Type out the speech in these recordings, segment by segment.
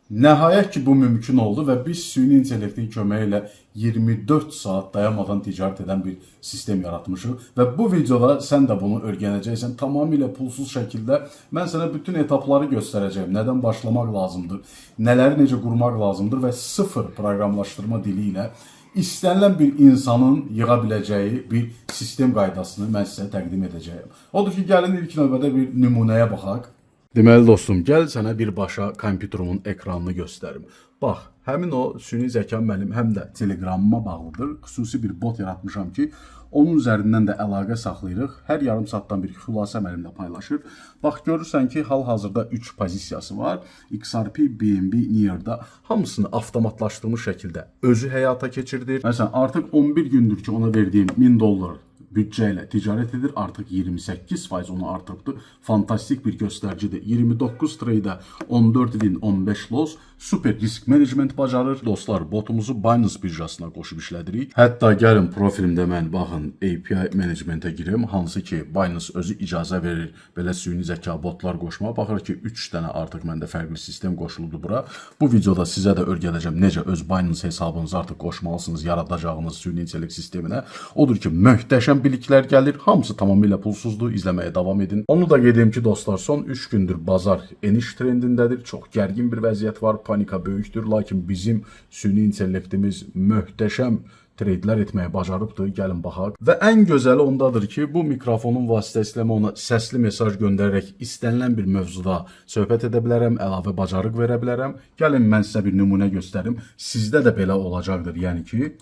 Nəhayət ki, bu mümkün oldu və biz süni intellektin köməyi ilə 24 saat dayanmadan ticarət edən bir sistem yaratmışıq və bu videoda sən də bunu öyrənəcəksən. Tamamilə pulsuz şəkildə mən sənə bütün etapları göstərəcəyim. Nədən başlamaq lazımdır, nələri necə qurmaq lazımdır və sıfır proqramlaşdırma dili ilə istənilən bir insanın yığa biləcəyi bir sistem qaydasını mən sizə təqdim edəcəyim. Odur ki, gəlin ilk növbədə bir nümunəyə baxaq. Deməli dostum, gəl sənə birbaşa kompüterumun ekranını göstərim. Bax, həmin o süni zəka mənim həm də Telegramıma bağlıdır. Xüsusi bir bot yaratmışam ki, onun üzərindən də əlaqə saxlayırıq. Hər yarım saatdan bir xülasə mənimlə paylaşır. Bax, görürsən ki, hal-hazırda 3 pozisiyası var. XRP, BNB, NIR'da hamısını avtomatlaşdırılmış şəkildə özü həyata keçirdir. Məsələn, artıq 11 gündür ki, ona verdiyim $1000 bütçə ilə ticarət edir. Artıq 28% onu artırdı. Fantastik bir göstəricidir. 29 trade, 14 win, 15 loss. Super risk management bacarır. Dostlar, botumuzu Binance birjasına qoşub işlədirik. Hətta gəlin profilimdə mən baxın API managementə girim. Hansı ki Binance özü icazə verir belə süni zəka botlar qoşmağa. Baxır ki 3 dənə artıq məndə fərqli sistem qoşuldu bura. Bu videoda sizə də öyrədəcəm necə öz Binance hesabınızı artıq qoşmalısınız yaradacağınız süni intellekt sisteminə. Odur ki möhtəşəm biliklər gəlir. Hamısı tamamilə pulsuzdur. İzləməyə davam edin. Onu da qeyd edim ki, dostlar, son 3 gündür bazar eniş trendindədir. Çox gərgin bir vəziyyət var. Panika böyükdür. Lakin bizim süni intellektimiz möhtəşəm tradelər etməyə bacarıbdır. Gəlin baxaq. Və ən gözəli ondadır ki, bu mikrofonun vasitəsilə ona səsli mesaj göndərərək istənilən bir mövzuda söhbət edə bilərəm, əlavə bacarıq verə bilərəm. Gəlin mən sizə bir nümunə göstərim. Sizdə də belə olacaqdır. Yəni ki,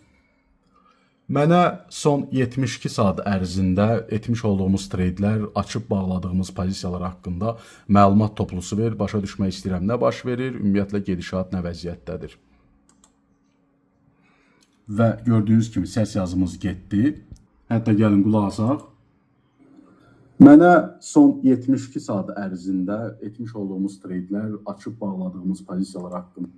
mənə son 72 saat ərzində etmiş olduğumuz tradelər, açıb bağladığımız pozisiyalar haqqında məlumat toplusu ver. Başa düşmək istəyirəm nə baş verir, ümumiyyətlə gedişat nə vəziyyətdədir. Və gördüyünüz kimi səs yazımız getdi. Hətta gəlin qulaq asaq. Mənə son 72 saat ərzində etmiş olduğumuz tradelər, açıb bağladığımız pozisiyalar haqqında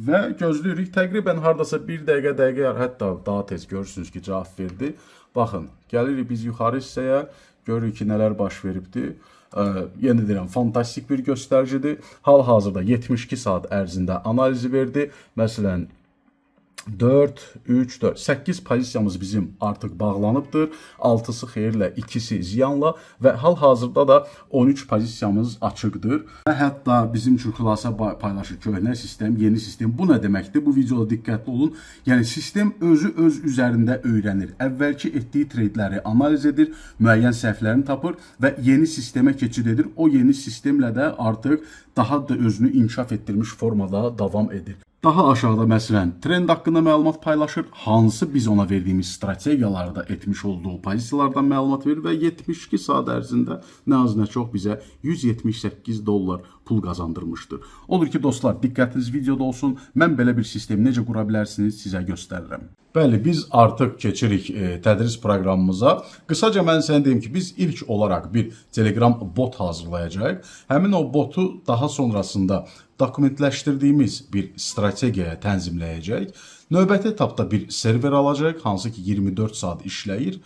və gözləyirik. Təqribən hardasa 1 dəqiqə, hətta daha tez görürsünüz ki, cavab verdi. Baxın, gəlirik biz yuxarı hissəyə, görürük ki, nələr baş veribdi. Yenə deyirəm, fantastik bir göstəricidir. Hal-hazırda 72 saat ərzində analizi verdi. Məsələn, 8 pozisiyamız bizim artıq bağlanıbdır. 6-sı xeyirlə, 2-si ziyanla və hal-hazırda da 13 pozisiyamız açıqdır. Və hətta bizim üçün xülasə paylaşır köhnə sistem, yeni sistem. Bu nə deməkdir? Bu videoda diqqətli olun. Yəni sistem özü öz üzərində öyrənir. Əvvəlki etdiyi tradeləri analiz edir, müəyyən səhvlərini tapır və yeni sistemə keçid edir. O yeni sistemlə də artıq daha da özünü inkişaf etdirmiş formada davam edir. Daha aşağıda məsələn trend haqqında məlumat paylaşır, hansı biz ona verdiyimiz strategiyalarda etmiş olduğu pozisiyalardan məlumat verir və 72 saat ərzində nə az nə çox bizə $178 pul qazandırmışdır. Odur ki, dostlar, diqqətiniz videoda olsun. Mən belə bir sistemi necə qura bilərsiniz sizə göstərirəm. Bəli, biz artıq keçirik tədris proqramımıza. Qısaca mən sənə deyim ki, biz ilk olaraq bir Telegram bot hazırlayacağıq. Həmin o botu daha sonrasında dokumentləşdirdiyimiz bir strategiyaya tənzimləyəcək. Növbəti etapda bir server alacaq, hansı ki 24 saat işləyir.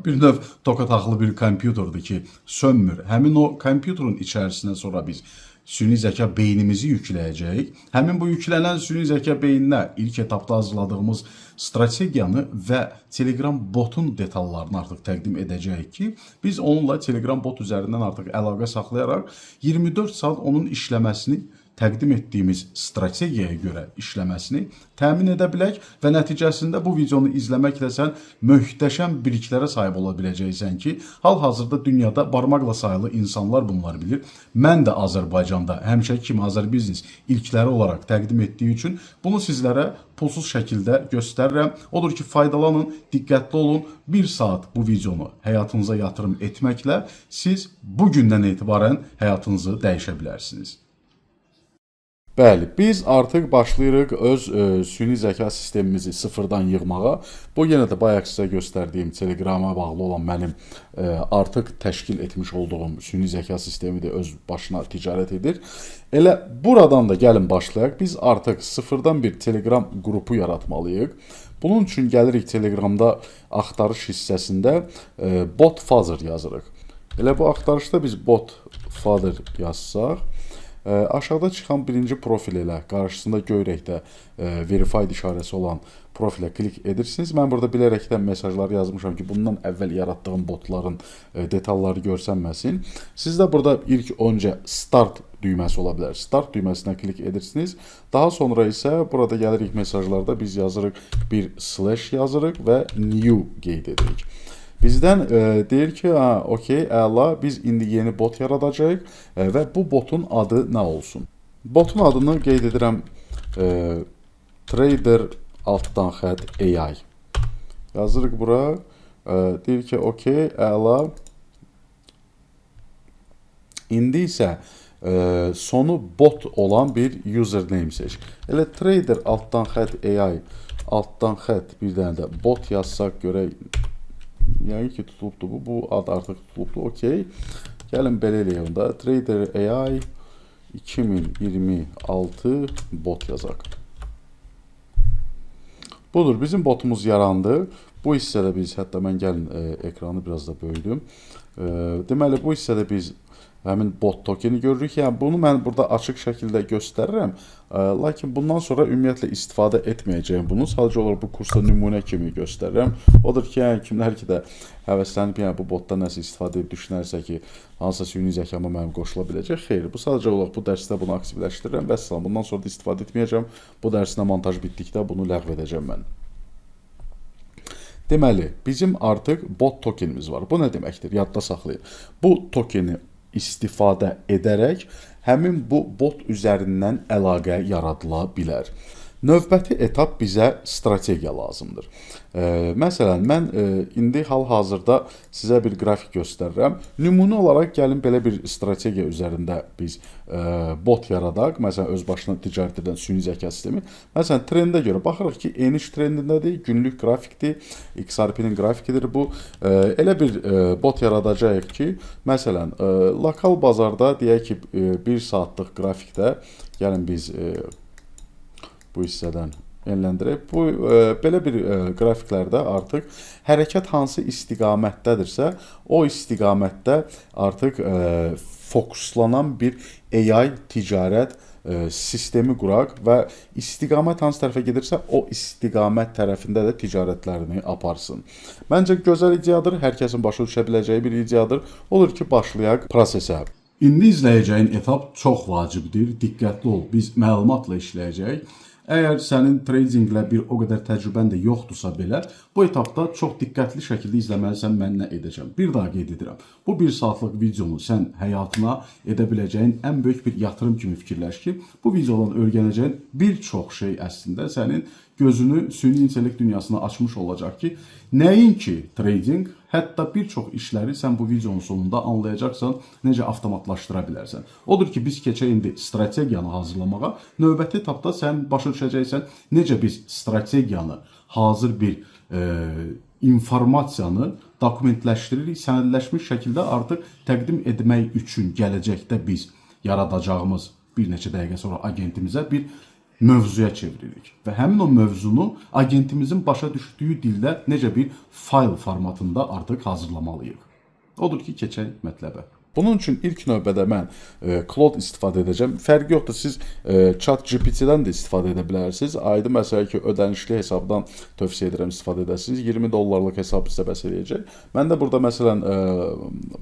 Bir növ tokataqlı bir kompüterdir ki, sönmür. Həmin o kompüterin içərisinə sonra biz süni zəka beynimizi yükləyəcəyik. Həmin bu yüklənən süni zəka beyninə ilk etapda hazırladığımız strategiyanı və Telegram botun detallarını artıq təqdim edəcəyik ki, biz onunla Telegram bot üzərindən artıq əlaqə saxlayaraq 24 saat onun işləməsini təqdim etdiyimiz strategiyaya görə işləməsini təmin edə bilək və nəticəsində bu videonu izləməklə sən möhtəşəm biliklərə sahib ola biləcəksən ki, hal-hazırda dünyada barmaqla sayılı insanlar bunları bilir. Mən də Azərbaycanda həmişə kimi Azərbiznes ilkləri olaraq təqdim etdiyi üçün bunu sizlərə pulsuz şəkildə göstərirəm. Odur ki, faydalanın, diqqətli olun. 1 saat bu videonu həyatınıza yatırım etməklə siz bugündən etibarən həyatınızı dəyişə bilərsiniz. Bəli, biz artıq başlayırıq öz süni zəka sistemimizi sıfırdan yığmağa. Bu yenə də bayaq sizə göstərdiyim Telegrama bağlı olan mənim artıq təşkil etmiş olduğum süni zəka sistemi də öz başına ticarət edir. Elə buradan da gəlin başlayaq. Biz artıq sıfırdan bir Telegram qrupu yaratmalıyıq. Bunun üçün gəlirik Telegramda axtarış hissəsində bot father yazırıq. Elə bu axtarışda biz bot father yazsaq, Aşağıda çıxan birinci profil ilə qarşısında göy rəngdə verified işarəsi olan profilə klik edirsiniz. Mən burada bilərəkdən mesajlar yazmışam ki, bundan əvvəl yaratdığım botların detalları görsənməsin. Sizdə burada ilk öncə start düyməsi ola bilər. Start düyməsinə klik edirsiniz. Daha sonra isə burada gəlirik mesajlarda biz yazırıq bir slash yazırıq və new qeyd edirik. Bizdən deyir ki, okey, əla, biz indi yeni bot yaradacağıq və bu botun adı nə olsun? Botun adını qeyd edirəm Trader altdan xətt AI. Yazırıq bura. Deyir ki, okey, əla. İndi isə sonu bot olan bir username seç. Elə Trader altdan xətt AI altdan xətt bir dənə də bot yazsaq görək. Yəni ki, tutulubdur bu. Bu ad artıq tutulubdur. Okey. Gəlin belə eləyək onda. Trader AI 2026 bot yazaq. Budur, bizim botumuz yarandı. Bu hissədə biz, hətta mən gəlin ekranı biraz da böyüdüm. Deməli, bu hissədə biz həmin bot tokeni görürük. Yəni, bunu mən burada açıq şəkildə göstərirəm. Lakin bundan sonra ümumiyyətlə istifadə etməyəcəyim bunu. Sadəcə olaraq bu kursda nümunə kimi göstərirəm. Odur ki, yəni, kimlər ki də həvəslənib, yəni, bu botdan nəsə istifadə edib düşünərsə ki, hansısa süni zəkama mənim qoşula biləcək. Xeyr, bu sadəcə olaraq bu dərsdə bunu aktivləşdirirəm. Vəssalam, bundan sonra da istifadə etməyəcəm. Bu dərsinə montaj bitdikdə bunu ləğv edəcəm mən. Deməli, bizim artıq bot tokenimiz var. Bu nə deməkdir? Yadda saxlayın. Bu tokeni istifadə edərək həmin bu bot üzərindən əlaqə yaradıla bilər. Növbəti etap bizə strategiya lazımdır. Məsələn, mən indi hal-hazırda sizə bir qrafik göstərirəm. Nümunə olaraq gəlin belə bir strategiya üzərində biz bot yaradaq. Məsələn, öz başına ticarət edən süni zəka sistemi. Məsələn, trendə görə baxırıq ki, eniş trendindədir, günlük qrafikdir, XRP-nin grafikidir bu. Elə bir bot yaradacağıq ki, məsələn, lokal bazarda deyək ki, 1 saatlıq qrafikdə, gəlin biz bu hissədən enləndirək. Bu, belə bir qrafiklərdə artıq hərəkət hansı istiqamətdədirsə, o istiqamətdə artıq fokuslanan bir AI ticarət sistemi quraq və istiqamət hansı tərəfə gedirsə, o istiqamət tərəfində də ticarətlərini aparsın. Məncə, gözəl ideyadır, hər kəsin başa düşə biləcəyi bir ideyadır. Olur ki, başlayaq prosesə. İndi izləyəcəyin etap çox vacibdir, diqqətli ol. Biz məlumatla işləyəcəyik. Əgər sənin tradinglə bir o qədər təcrübən də yoxdursa belə, bu etapda çox diqqətli şəkildə izləməlisən, mən nə edəcəm. Bir daha qeyd edirəm. Bu 1 saatlıq videonu sən həyatına edə biləcəyin ən böyük bir yatırım kimi fikirləş ki, bu videodan öyrənəcəyin bir çox şey əslində sənin gözünü süni intellekt dünyasına açmış olacaq ki, nəinki trading, hətta bir çox işləri sən bu videonun sonunda anlayacaqsan, necə avtomatlaşdıra bilərsən. Odur ki, biz keçək indi strategiyanı hazırlamağa. Növbəti etapda sən başa düşəcəksən, necə biz strategiyanı, hazır bir informasiyanı dokumentləşdiririk, sənədləşmiş şəkildə artıq təqdim etmək üçün gələcəkdə biz yaradacağımız bir neçə dəqiqə sonra agentimizə bir mövzuya çeviririk. Və həmin o mövzunu agentimizin başa düşdüyü dildə necə bir fayl formatında artıq hazırlamalıyıq. Odur ki, keçək mətləbə. Bunun üçün ilk növbədə mən Claude istifadə edəcəm. Fərqi yoxdur, siz ChatGPT-dən də istifadə edə bilərsiniz. Ayda məsələn ki, ödənişli hesabdan tövsiyə edirəm istifadə edəsiniz. $20 hesab sizə bəs eləyəcək. Mən də burada məsələn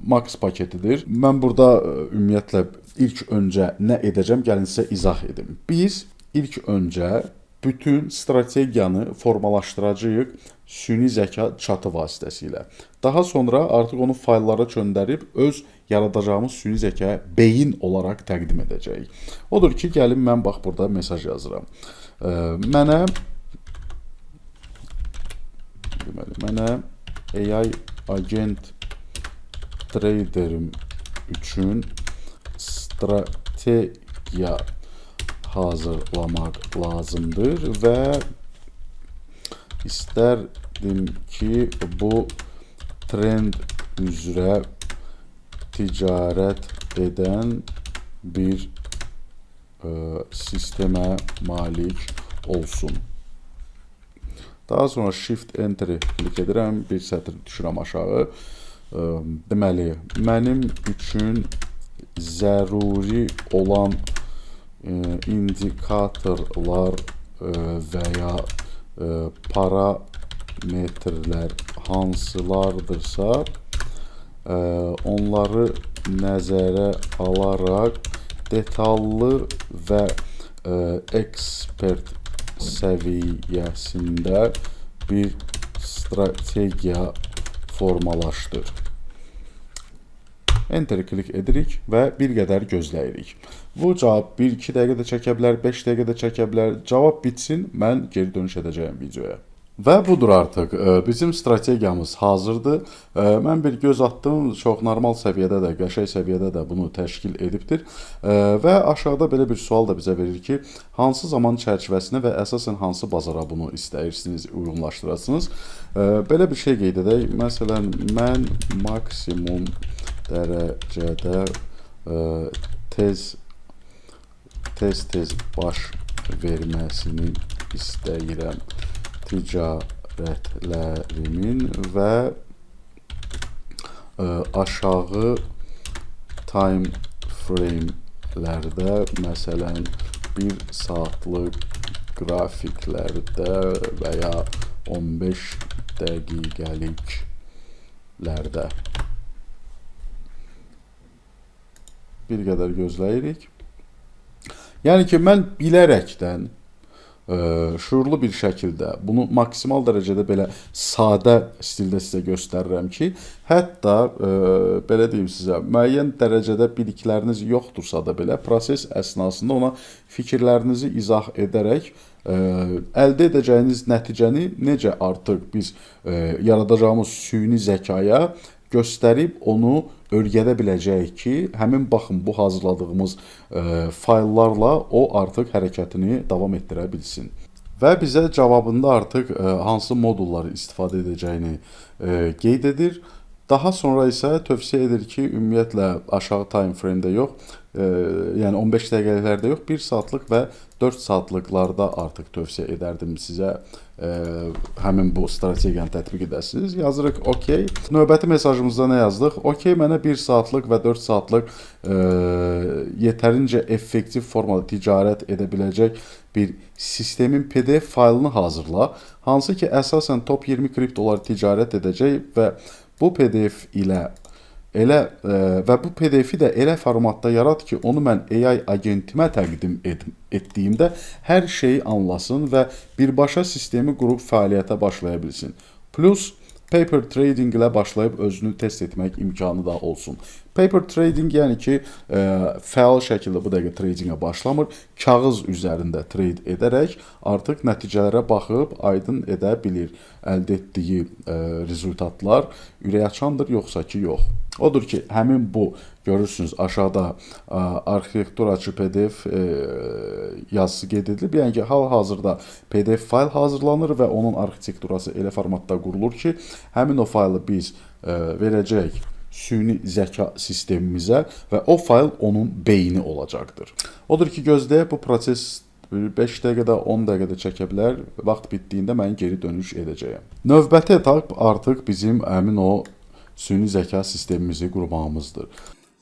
Max paketidir. Mən burada ümumiyyətlə ilk öncə nə edəcəm, gəlin sizə izah edim. Biz İlk öncə bütün strategiyanı formalaşdıracağıq süni zəka çatı vasitəsilə. Daha sonra artıq onu fayllara göndərib öz yaradacağımız süni zəkaya beyin olaraq təqdim edəcəyik. Odur ki, gəlin mən bax burada mesaj yazıram. Mənə AI agent traderim üçün strategiya hazırlamaq lazımdır və istərdim ki, bu trend üzrə ticarət edən bir sistemə malik olsun. Daha sonra Shift Enter klik edirəm, bir sətr düşürəm aşağı. Deməli, mənim üçün zəruri olan indikatorlar və ya parametrlər hansılardırsa, onları nəzərə alaraq detallı və ekspert səviyyəsində bir strategiya formalaşdır. Enter klik edirik və bir qədər gözləyirik. Bu cavab 1-2 dəqiqə də çəkə bilər, 5 dəqiqə də çəkə bilər. Cavab bitsin, mən geri dönüş edəcəyim videoya. Və budur artıq. Bizim strategiyamız hazırdır. Mən bir göz atdım, çox normal səviyyədə də, qəşəng səviyyədə də bunu təşkil edibdir. Və aşağıda belə bir sual da bizə verir ki, hansı zaman çərçivəsində və əsasən hansı bazara bunu istəyirsiniz, uyğunlaşdırasınız. Belə bir şey qeyd edək. Məsələn, mən maksimum dərəcədə tez baş verməsini istəyirəm ticarətlərimin və aşağı time framelərdə, məsələn 1 saatlıq qrafiklərdə və ya 15 dəqiqəliklərdə. Bir qədər gözləyirik. Yəni ki, mən bilərəkdən şuurlu bir şəkildə bunu maksimal dərəcədə belə sadə stildə sizə göstərirəm ki, hətta belə deyim sizə, müəyyən dərəcədə bilikləriniz yoxdursa da belə proses əsnasında ona fikirlərinizi izah edərək əldə edəcəyiniz nəticəni necə artıq biz yaradacağımız süni zəkaya göstərib onu öyrədə biləcəyik ki, həmin baxın bu hazırladığımız fayllarla o artıq hərəkətini davam etdirə bilsin. Və bizə cavabında artıq hansı modulları istifadə edəcəyini qeyd edir. Daha sonra isə tövsiyə edir ki, ümumiyyətlə aşağı time frame-də yox, yəni 15 dəqiqəliklərdə yox, 1 saatlıq və 4 saatlıqlarda artıq tövsiyə edərdim sizə həmin bu strategiyanı tətbiq edəsiniz. Yazırıq OK. Növbəti mesajımızda nə yazdıq? OK, mənə 1 saatlıq və 4 saatlıq yetərincə effektiv formada ticarət edə biləcək bir sistemin PDF faylını hazırla, hansı ki əsasən top 20 kriptoları ticarət edəcək və bu PDF ilə və bu PDF-i də elə formatda yarat ki, onu mən AI agentimə təqdim etdiyimdə hər şeyi anlasın və birbaşa sistemi qurub fəaliyyətə başlaya bilsin. Plus, paper trading ilə başlayıb özünü test etmək imkanı da olsun. Paper trading yəni ki, fəal şəkildə bu dəqiqə tradingə başlamır, kağız üzərində trade edərək artıq nəticələrə baxıb aydın edə bilir. Əldə etdiyi rezultatlar ürəkaçandır, yoxsa ki, yox. Odur ki, həmin bu, görürsünüz, aşağıda arxitekturaçı PDF yazısı qeyd edilib. Yəni ki, hal-hazırda PDF fayl hazırlanır və onun arxitekturası elə formatda qurulur ki, həmin o faylı biz verəcək süni zəka sistemimizə və o fayl onun beyni olacaqdır. Odur ki, gözləyək, bu proses 5 dəqiqədə, 10 dəqiqədə çəkə bilər. Vaxt bitdiyində mən geri dönüş edəcəyəm. Növbəti etap artıq bizim həmin o süni zəka sistemimizi qurmağımızdır.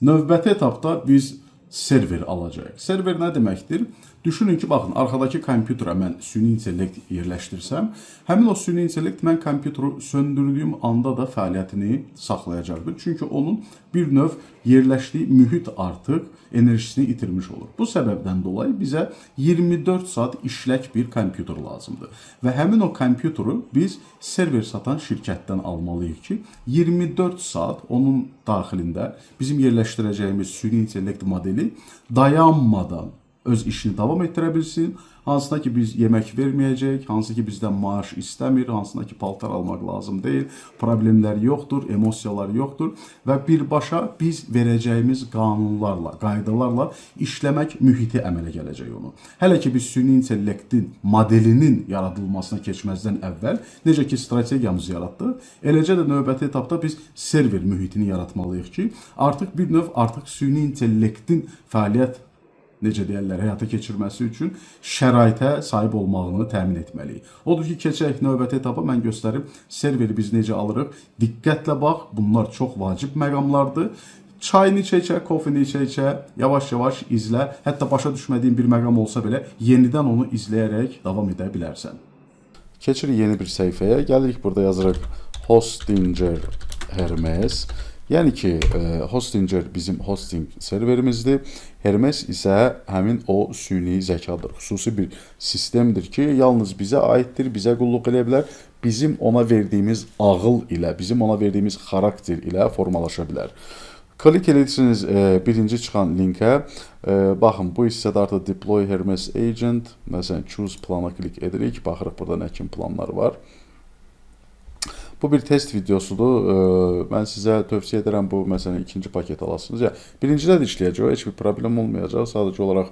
Növbəti etapda biz server alacağıq. Server nə deməkdir? Düşünün ki, baxın, arxadakı kompüterə mən süni intellekt yerləşdirsəm, həmin o süni intellekt mən kompüteri söndürdüyüm anda da fəaliyyətini saxlayacaqdır. Çünki onun bir növ yerləşdiyi mühit artıq enerjisini itirmiş olur. Bu səbəbdən dolayı bizə 24 saat işlək bir kompüter lazımdır. Və həmin o kompüteri biz server satan şirkətdən almalıyıq ki, 24 saat onun daxilində bizim yerləşdirəcəyimiz süni intellekt modeli dayanmadan öz işini davam etdirə bilsin. Hansına ki biz yemək verməyəcək, hansı ki bizdən maaş istəmir, hansına ki paltar almaq lazım deyil, problemlər yoxdur, emosiyalar yoxdur və birbaşa biz verəcəyimiz qanunlarla, qaydalarla işləmək mühiti əmələ gələcək onu. Hələ ki biz süni intellektin modelinin yaradılmasına keçməzdən əvvəl necə ki strategiyamızı yaratdıq, eləcə də növbəti etapda biz server mühitini yaratmalıyıq ki, artıq bir növ süni intellektin fəaliyyət necə deyərlər, həyata keçirməsi üçün şəraitə sahib olmağını təmin etməliyik. Odur ki, keçək növbəti etapa, mən göstərib serveri biz necə alırıq. Diqqətlə bax, bunlar çox vacib məqamlardır. çayını içə-içə, kofini içə-içə, yavaş-yavaş izlə. Hətta başa düşmədiyin bir məqam olsa belə yenidən onu izləyərək davam edə bilərsən. Keçirik yeni bir səhifəyə. Gəlirik, burada yazırıq Hostinger Hermes. Yəni ki, Hostinger bizim hosting serverimizdir. Hermes isə həmin o süni zəkadır. Xüsusi bir sistemdir ki, yalnız bizə aiddir, bizə qulluq edə bilər. Bizim ona verdiyimiz ağıl ilə, bizim ona verdiyimiz xarakter ilə formalaşa bilər. Klik edirsiniz birinci çıxan linkə. Baxın, bu hissədə artıq Deploy Hermes Agent. Məsələn, Choose plana klik edirik. Baxırıq, burada nə kimi planlar var. Bu bir test videosudur. Mən sizə tövsiyə edirəm bu məsələn ikinci paket alasınız. Ya birincidə də işləyəcək, heç bir problem olmayacaq. Sadəcə olaraq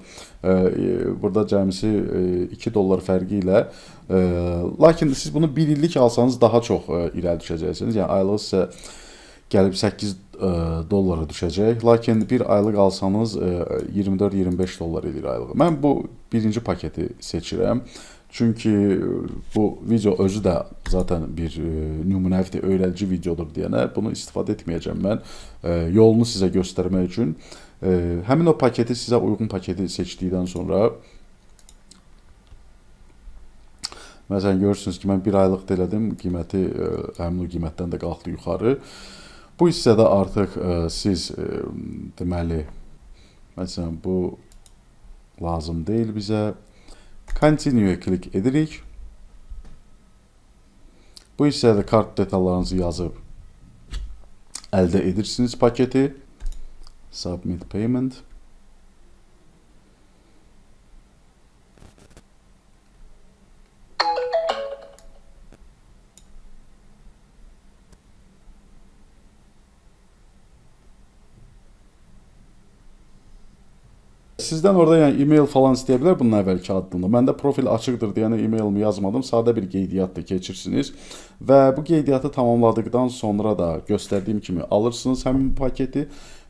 burada cəmisi $2 fərqi ilə. Lakin siz bunu 1 illik alsanız daha çox irəli düşəcəksiniz. Yəni aylıq sizə gəlib $8 düşəcək. Lakin bir aylıq alsanız $24-25 edir aylığı. Mən bu birinci paketi seçirəm. Çünki bu video özü də zaten bir nümunəvi öyrədici videodur deyənə bunu istifadə etməyəcəm mən. Yolunu sizə göstərmək üçün. Həmin o paketi, sizə uyğun paketi seçdikdən sonra məsələn görürsünüz ki, mən 1 aylıq elədim, qiyməti həmin o qiymətdən də qalxdı yuxarı. Bu hissədə artıq siz deməli məsələn bu lazım deyil bizə. Continue'ya klik edirik. Bu hissədə kart detallarınızı yazıb əldə edirsiniz paketi. Submit payment. Sizdən orada yəni e-mail falan istəyə bilər bunun əvvəlki addında. Məndə profil açıqdır deyənə e-mailimi yazmadım. Sadə bir qeydiyyatla keçirsiniz və bu qeydiyyatı tamamladıqdan sonra da göstərdiyim kimi alırsınız həmin paketi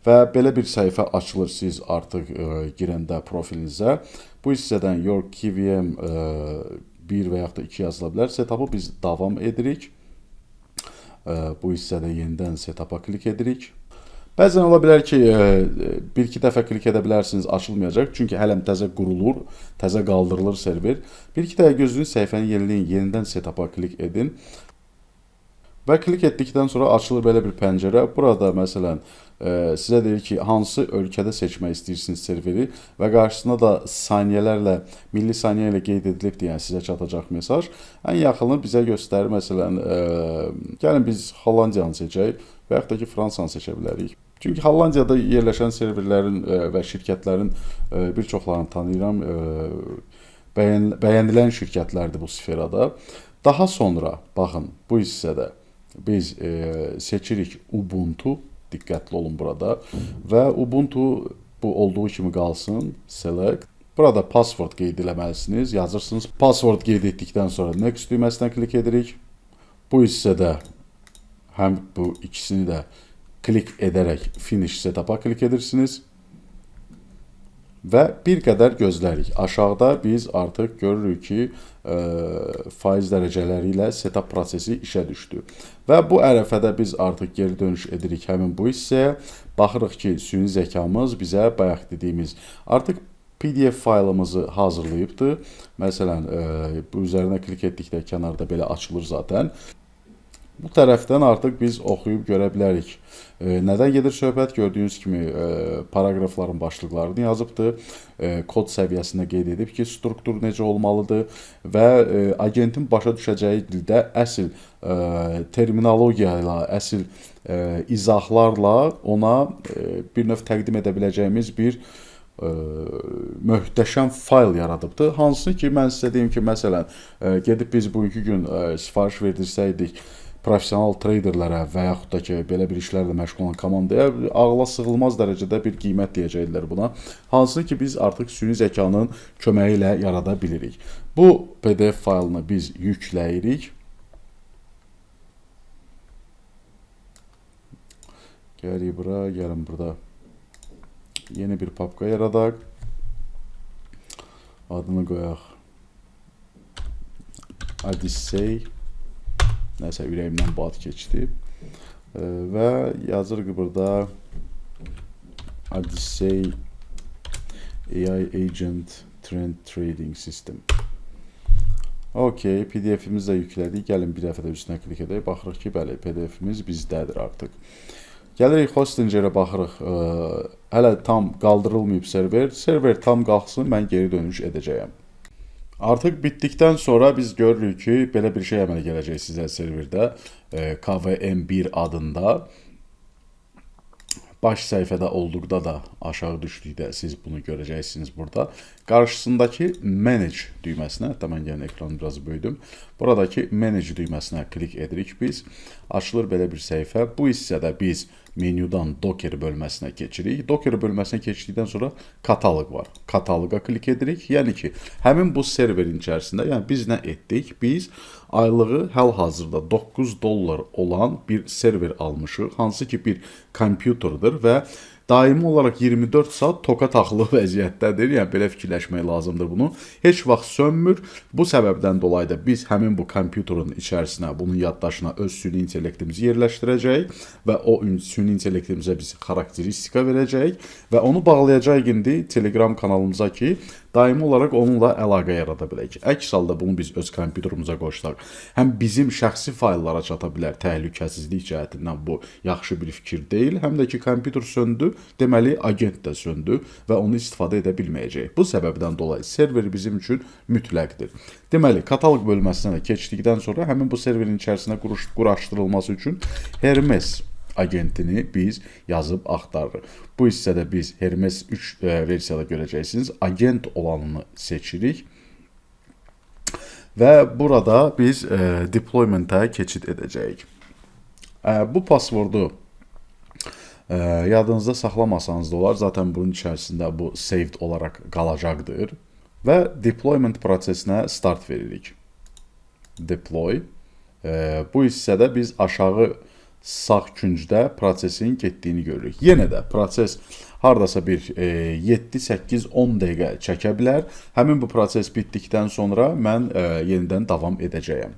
və belə bir səhifə açılır siz artıq girəndə profilinizə. Bu hissədən Your KVM 1 və yaxud da 2 yazıla bilər. Setup'ı biz davam edirik. Bu hissədə yenidən setup'a klik edirik. Bəzən ola bilər ki, 1-2 dəfə klik edə bilərsiniz, açılmayacaq. Çünki hələm təzə qurulur, təzə qaldırılır server. 1-2 dəfə gözünüz səhifəni yeniləyin, yenidən setup'a klik edin. Və klik etdikdən sonra açılır belə bir pəncərə. Burada məsələn sizə deyir ki, hansı ölkədə seçmək istəyirsiniz serveri və qarşısına da saniyələrlə, milli saniyə ilə qeyd edilib deyən sizə çatacaq mesaj. Ən yaxını bizə göstərir. Məsələn, gəlin biz Hollandiyanı seçək və yaxud da ki, Fransanı seçə bilərik. Çünki Hollandiyada yerləşən serverlərin və şirkətlərin bir çoxlarını tanıyıram. Bəyənilən şirkətlərdir bu sferada. Daha sonra, baxın, bu hissədə biz seçirik Ubuntu. Diqqətli olun burada. Və Ubuntu bu olduğu kimi qalsın. Select. Burada password qeyd eləməlisiniz. Yazırsınız. Password qeyd etdikdən sonra Next düyməsinə klik edirik. Bu hissədə həm bu ikisini də klik edərək Finish Setup'a klik edirsiniz. Və bir qədər gözlərik. Aşağıda biz artıq görürük ki, faiz dərəcələri ilə setup prosesi işə düşdü. Və bu ərəfədə biz artıq geri dönüş edirik həmin bu hissəyə. Baxırıq ki, süni zəkamız bizə bayaq dediyimiz artıq PDF faylımızı hazırlayıbdır. Məsələn, bu üzərinə klik etdikdə kənarda belə açılır zaten. Bu tərəfdən artıq biz oxuyub görə bilərik. Nədən gedir söhbət? Gördüyünüz kimi paragrafların başlıqlarını yazıbdır. Kod səviyyəsində qeyd edib ki, struktur necə olmalıdır və agentin başa düşəcəyi dildə əsl terminologiya ilə, əsl izahlarla ona bir növ təqdim edə biləcəyimiz bir möhtəşəm fayl yaradıbdır. Hansı ki, mən sizə deyim ki, məsələn, gedib biz bugünkü gün sifariş verdirsəydik, professional traderlərə və yaxud da ki, belə bir işlərlə məşğul olan komandaya ağla sığılmaz dərəcədə bir qiymət deyəcəklər buna. Hansı ki, biz artıq süni zəkanın köməyi ilə yarada bilirik. Bu PDF faylını biz yükləyirik. Gəlirik bura, gəlin burada yeni bir papka yaradaq. Adını qoyaq Odyssey. Nəsə ürəyimdən bu ad keçdi. Və yazırıq burada Odyssey AI Agent Trend Trading System. Okey, PDF-imizi də yüklədik. Gəlin bir dəfə də üstünə klik edək. Baxırıq ki, bəli, PDF-imiz bizdədir artıq. Gəlirik Hostingerə baxırıq. Hələ tam qaldırılmayıb server. Server tam qalxsın, mən geri dönüş edəcəyəm. Artıq bitdikdən sonra biz görürük ki, belə bir şey əmələ gələcək sizə serverdə. KVM1 adında. Baş səhifədə olduqda da aşağı düşdükdə siz bunu görəcəksiniz burada. Qarşısındakı Manage düyməsinə, hətta mən gəlin ekranı biraz böyüdüm. Buradakı Manage düyməsinə klik edirik biz. Açılır belə bir səhifə. Bu hissədə biz menyudan Docker bölməsinə keçirik. Docker bölməsinə keçdikdən sonra kataloq var. Kataloqa klik edirik. Yəni ki, həmin bu serverin içərisində, yəni biz nə etdik? Biz aylığı hal-hazırda $9 olan bir server almışıq. Hansı ki bir kompüterdir və daimi olaraq 24 saat toka taxılı vəziyyətdədir. Yəni belə fikirləşmək lazımdır bunu. Heç vaxt sönmür. Bu səbəbdən dolayı da biz həmin bu kompüterin içərisinə, bunun yaddaşına öz süni intellektimizi yerləşdirəcəyik və o süni intellektimizə biz xarakteristika verəcəyik və onu bağlayacağıq indi Telegram kanalımıza ki, daimi olaraq onunla əlaqə yarada bilək. Əks halda bunu biz öz kompüterimize qoşsaq, həm bizim şəxsi fayllara çata bilər, təhlükəsizlik cəhətindən bu yaxşı bir fikir deyil, həm də ki kompüter söndü, deməli agent də söndü və onu istifadə edə bilməyəcək. Bu səbəbdən dolayı server bizim üçün mütləqdir. Deməli, kataloq bölməsinə keçdikdən sonra həmin bu serverin içərisinə quraşdırılması üçün Hermes agentini biz yazıb axtarırıq. Bu hissədə biz Hermes 3 versiyada görəcəksiniz. Agent olanını seçirik. Və burada biz deployment-ə keçid edəcəyik. Bu passwordu yadınızda saxlamasanız da olar. Zaten bunun içərisində bu saved olaraq qalacaqdır. Və deployment prosesinə start veririk. Deploy. Bu hissədə biz aşağı sağ küncdə prosesin getdiyini görürük. Yenə də proses hardasa bir 7, 8, 10 dəqiqə çəkə bilər. Həmin bu proses bitdikdən sonra mən yenidən davam edəcəyəm.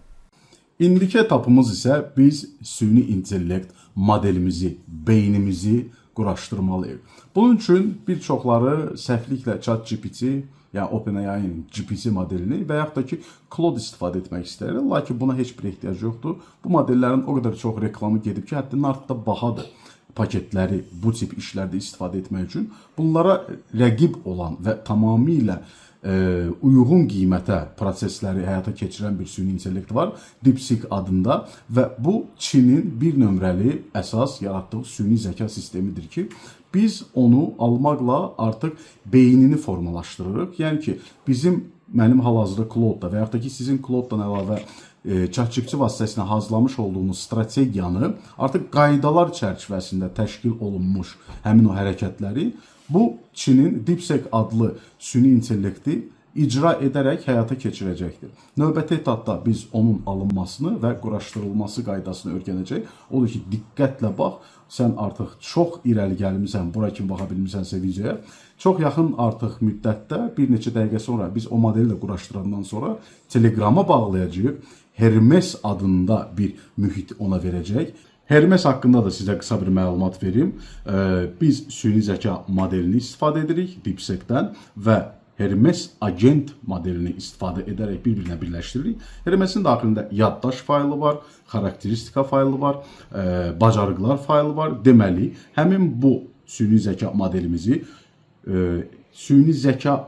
İndiki etapımız isə biz süni intellekt modelimizi, beynimizi quraşdırmalıyıq. Bunun üçün bir çoxları səhvliklə ChatGPT, yəni OpenAI-nin GPT modelini və yaxud da ki Claude istifadə etmək istəyir. Lakin buna heç bir ehtiyac yoxdur. Bu modellərin o qədər çox reklamı gedib ki, həddindən artıq da bahadır paketləri bu tip işlərdə istifadə etmək üçün. Bunlara rəqib olan və tamamilə uyğun qiymətə prosesləri həyata keçirən bir süni intellekt var. DeepSeek adında və bu Çinin bir nömrəli əsas yaratdığı süni zəka sistemidir ki, biz onu almaqla artıq beynini formalaşdırırıq. Yəni ki, mənim hal-hazırda Claude-da və yaxud da ki, sizin Claude-dan əlavə ChatGPT vasitəsilə hazırlamış olduğunuz strategiyanı artıq qaydalar çərçivəsində təşkil olunmuş həmin o hərəkətləri bu Çinin DeepSeek adlı süni intellekti icra edərək həyata keçirəcəkdir. Növbəti etapda biz onun alınmasını və quraşdırılması qaydasını öyrənəcək. Odur ki, diqqətlə bax, sən artıq çox irəli gəlmisən, bura kimi baxa bilmisənsə videoya. Çox yaxın artıq müddətdə, bir neçə dəqiqə sonra biz o modeli də quraşdırandan sonra Telegrama bağlayacağıq. Hermes adında bir mühit ona verəcək. Hermes haqqında da sizə qısa bir məlumat verim. Biz süni zəka modelini istifadə edirik DeepSeek-dən və Hermes agent modelini istifadə edərək bir-birinə birləşdiririk. Hermesin daxilində yaddaş faylı var, xarakteristika faylı var, bacarıqlar faylı var. Deməli, həmin bu süni zəka modelimizi süni zəka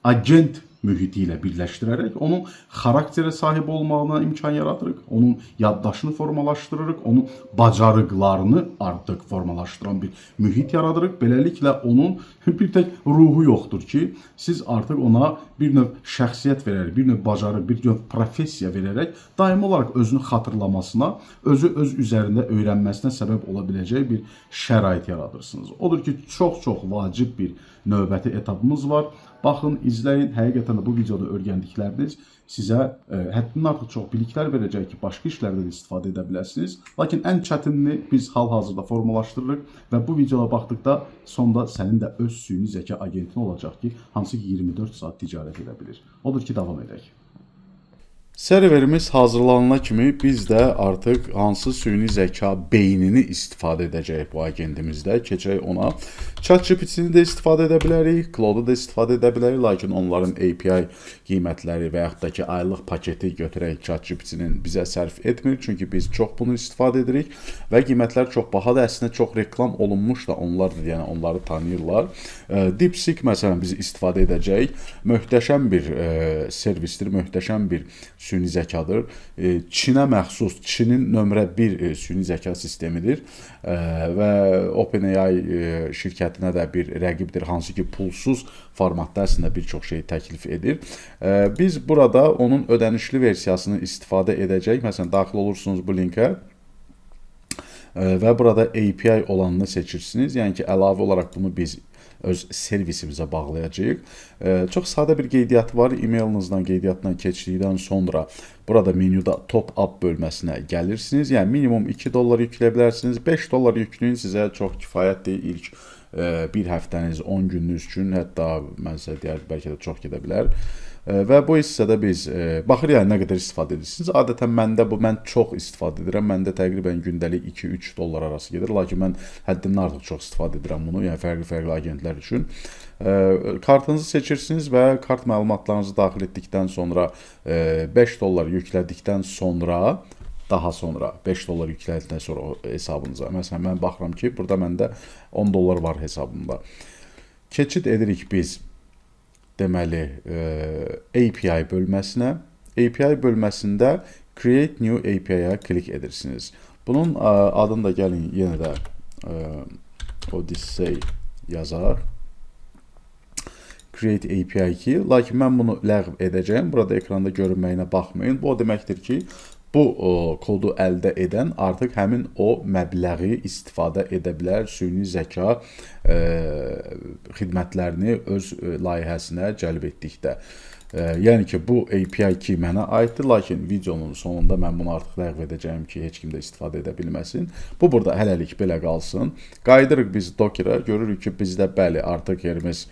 agent mühiti ilə birləşdirərək onun xarakterə sahib olmağına imkan yaradırıq, onun yaddaşını formalaşdırırıq, onun bacarıqlarını artıq formalaşdıran bir mühit yaradırıq. Beləliklə onun bir tək ruhu yoxdur ki, siz artıq ona bir növ şəxsiyyət verərək, bir növ bacarıq, bir növ professiya verərək daimi olaraq özünü xatırlamasına, özü öz üzərində öyrənməsinə səbəb ola biləcək bir şərait yaradırsınız. Odur ki, çox-çox vacib bir növbəti etapımız var. Baxın, izləyin, həqiqətən də bu videoda öyrəndikləriniz sizə həddindən artıq çox biliklər verəcək ki, başqa işlərdə də istifadə edə biləsiniz. Lakin ən çətinini biz hal-hazırda formalaşdırırıq və bu videoya baxdıqda sonda sənin də öz süni zəka agentin olacaq ki, hansı ki 24 saat ticarət edə bilir. Odur ki, davam edək. Serverimiz hazırlanana kimi biz də artıq hansı süni zəka beynini istifadə edəcəyik bu agentimizdə. Keçək ona. ChatGPT-ni də istifadə edə bilərik, Claude-u da istifadə edə bilərik, lakin onların API qiymətləri və yaxud da ki, aylıq paketi götürək ChatGPT-nin bizə sərf etmir, çünki biz çox bunu istifadə edirik və qiymətlər çox bahadır. Əslində çox reklam olunmuş da onlar da, yəni onları tanıyırlar. DeepSeek məsələn biz istifadə edəcəyik. Möhtəşəm bir servisdir, möhtəşəm bir süni zəkadır. Çinə məxsus, Çinin nömrə 1 süni zəka sistemidir və OpenAI şirkətinə də bir rəqibdir, hansı ki pulsuz formatda əslində bir çox şey təklif edir. Biz burada onun ödənişli versiyasını istifadə edəcəyik. Məsələn, daxil olursunuz bu linkə və burada API olanını seçirsiniz. Yəni ki, əlavə olaraq bunu biz öz servisimizə bağlayacağıq. Çox sadə bir qeydiyyat var. E-mailinizdən qeydiyyatdan keçdikdən sonra burada menyuda top up bölməsinə gəlirsiniz. Yəni minimum $2 yükləyə bilərsiniz. $5 yükləyin sizə çox kifayətdir ilk bir həftəniz, 10 gününüz üçün, hətta mən sizə deyərdim, bəlkə də çox gedə bilər. Və bu hissədə biz baxır yəni nə qədər istifadə edirsiniz. Adətən mən çox istifadə edirəm. Məndə təqribən gündəlik $2-3 arası gedir. Lakin mən həddindən artıq çox istifadə edirəm bunu, yəni fərqli agentlər üçün. Kartınızı seçirsiniz və kart məlumatlarınızı daxil etdikdən sonra $5 yüklədikdən sonra daha sonra $5 yüklədikdən sonra hesabınıza. Məsələn, mən baxıram ki, burada məndə $10 var hesabımda. Keçid edirik biz deməli API bölməsinə. API bölməsində Create New API-yə klik edirsiniz. Bunun adını da gəlin yenə də Odyssey yazaq. Create API 2. Lakin mən bunu ləğv edəcəyim. Burada ekranda görünməyinə baxmayın. Bu o deməkdir ki, bu kodu əldə edən artıq həmin o məbləği istifadə edə bilər, süni zəka xidmətlərini öz layihəsinə cəlb etdikdə. Yəni ki, bu API 2 mənə aiddir, lakin videonun sonunda mən bunu artıq ləğv edəcəyim ki, heç kim də istifadə edə bilməsin. Bu burada hələlik belə qalsın. Qaydırıq biz Docker'a, görürük ki, bizdə bəli, artıq yerimiz,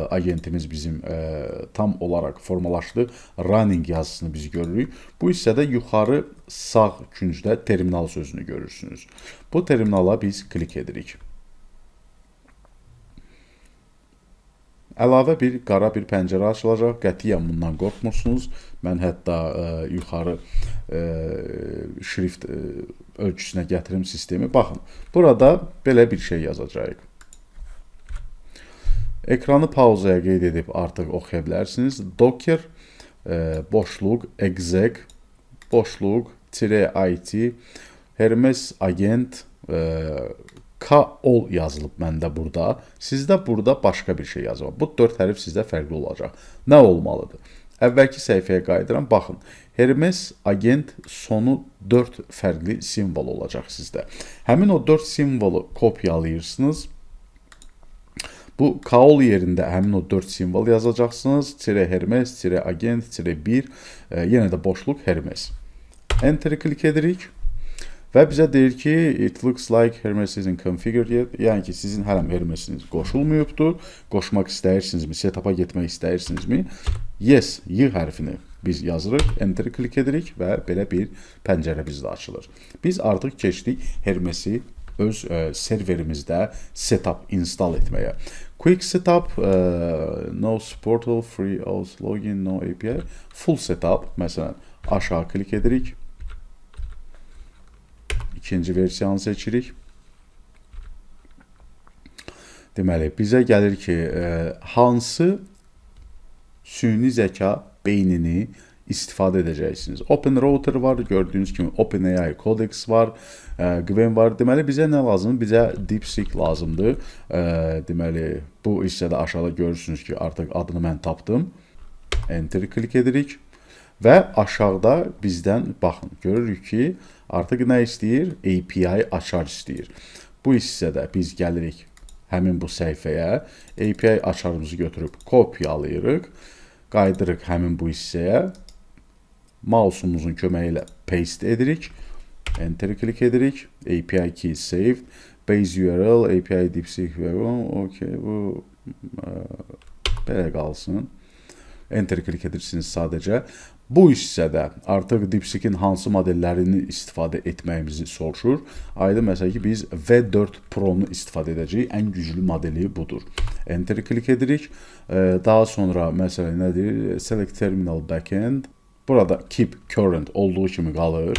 agentimiz bizim tam olaraq formalaşdı. Running yazısını biz görürük. Bu hissədə yuxarı sağ küncdə terminal sözünü görürsünüz. Bu terminala biz klik edirik. Əlavə bir qara bir pəncərə açılacaq. Qətiyyən bundan qorxmursunuz. Mən hətta yuxarı şrift ölçüsünə gətirim sistemi. Baxın, burada belə bir şey yazacağıq. Ekranı pauzaya qeyd edib artıq oxuya bilərsiniz. Docker boşluq exec boşluq -it Hermes agent K-ol yazılıb məndə burada. Sizdə burada başqa bir şey yazılıb. Bu 4 hərf sizdə fərqli olacaq. Nə olmalıdır? Əvvəlki səhifəyə qayıdıram. Baxın, Hermes agent sonu 4 fərqli simvol olacaq sizdə. Həmin o 4 simvolu kopyalayırsınız. Bu K-ol yerində həmin o 4 simvol yazacaqsınız. -Hermes, -agent, -1, yenə də boşluq Hermes. Enter-i klik edirik. Və bizə deyir ki, it looks like Hermes isn't configured yet. Yəni ki, sizin hələm Hermesiniz qoşulmuyubdur. Qoşmaq istəyirsinizmi, setup'a getmək istəyirsinizmi? Yes, Y hərfini biz yazırıq, enter klik edirik və belə bir pəncərə bizdə açılır. Biz artıq keçdik Hermesi öz serverimizdə setup install etməyə. Quick setup, no portal, free auth login, no API, full setup, məsələn, aşağı klik edirik. İkinci versiyanı seçirik. Deməli, bizə gəlir ki, hansı süni zəka beynini istifadə edəcəksiniz. Open Router var, gördüyünüz kimi OpenAI Codex var, Gwen var. Deməli, bizə nə lazımdır? Bizə DeepSeek lazımdır. Deməli, bu hissədə aşağıda görürsünüz ki, artıq adını mən tapdım. Enter klik edirik. Və aşağıda bizdən, baxın, görürük ki, artıq nə istəyir? API açar istəyir. Bu hissədə biz gəlirik həmin bu səhifəyə. API açarımızı götürüb kopyalayırıq. Qaydırıq həmin bu hissəyə. Mouse'umuzun köməyi ilə paste edirik. Enter klik edirik. API key saved. Base URL, API DeepSeek. Okay, bu belə qalsın. Enter klik edirsiniz sadəcə. Bu hissədə artıq DeepSeek-in hansı modellərini istifadə etməyimizi soruşur. Aydın məsələ ki, biz V4 Pro-nu istifadə edəcəyik. Ən güclü modeli budur. Enter klik edirik. Daha sonra məsələ nədir? Select Terminal Backend. Burada Keep Current olduğu kimi qalır.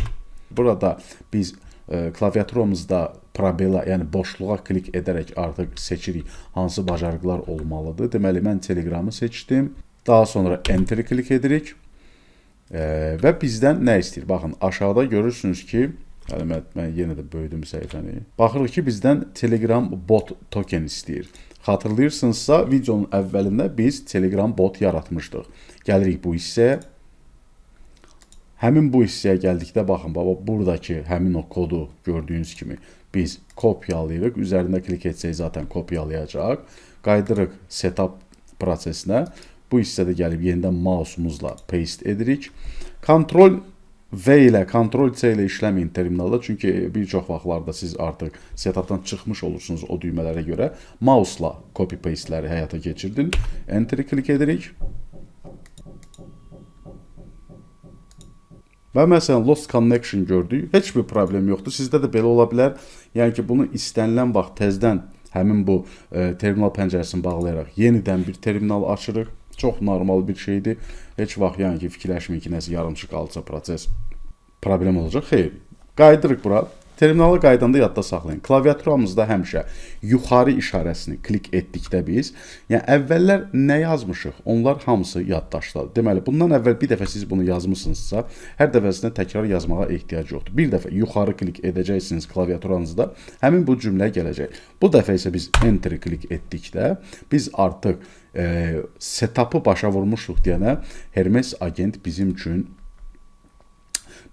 Burada biz klaviaturamızda probela, yəni boşluğa klik edərək artıq seçirik hansı bacarıqlar olmalıdır. Deməli, mən Telegramı seçdim. Daha sonra Enter klik edirik. Və bizdən nə istəyir? Baxın, aşağıda görürsünüz ki, mən yenə də böyüdüm səhifəni. Baxırıq ki, bizdən Telegram bot token istəyir. Xatırlayırsınızsa, videonun əvvəlində biz Telegram bot yaratmışdıq. Gəlirik bu hissəyə. Həmin bu hissəyə gəldikdə, baxın, buradakı həmin o kodu gördüyünüz kimi biz kopyalayırıq. Üzərində klik etsək zaten kopyalayacaq. Qaydırıq setup prosesinə. Bu hissədə gəlib yenidən mouse'umuzla paste edirik. Ctrl V ilə, Ctrl C ilə işləməyin terminalda. Çünki bir çox vaxtlarda siz artıq setupdan çıxmış olursunuz o düymələrə görə. Mouse'la copy paste'ləri həyata keçirdin. Enter klik edirik. Və məsələn, Lost Connection gördük. Heç bir problem yoxdur. Sizdə də belə ola bilər. Yəni ki, bunu istənilən vaxt təzdən həmin bu terminal pəncərəsini bağlayaraq yenidən bir terminal açırıq. Çox normal bir şeydir. Heç vaxt yəni ki, fikirləşməyin ki, nəsə yarımçıq qalsa proses problem olacaq. Xeyr, qaydırıq bura. Terminala qaydanda yadda saxlayın. Klaviaturamızda həmişə yuxarı işarəsini klik etdikdə biz, yəni əvvəllər nə yazmışıq, onlar hamısı yaddaşdadır. Deməli, bundan əvvəl bir dəfə siz bunu yazmışsınızsa, hər dəfəsində təkrar yazmağa ehtiyac yoxdur. Bir dəfə yuxarı klik edəcəksiniz klaviaturanızda, həmin bu cümlə gələcək. Bu dəfə isə biz Enter klik etdikdə, biz artıq setup'ı başa vurmuşduq deyənə Hermes agent bizim üçün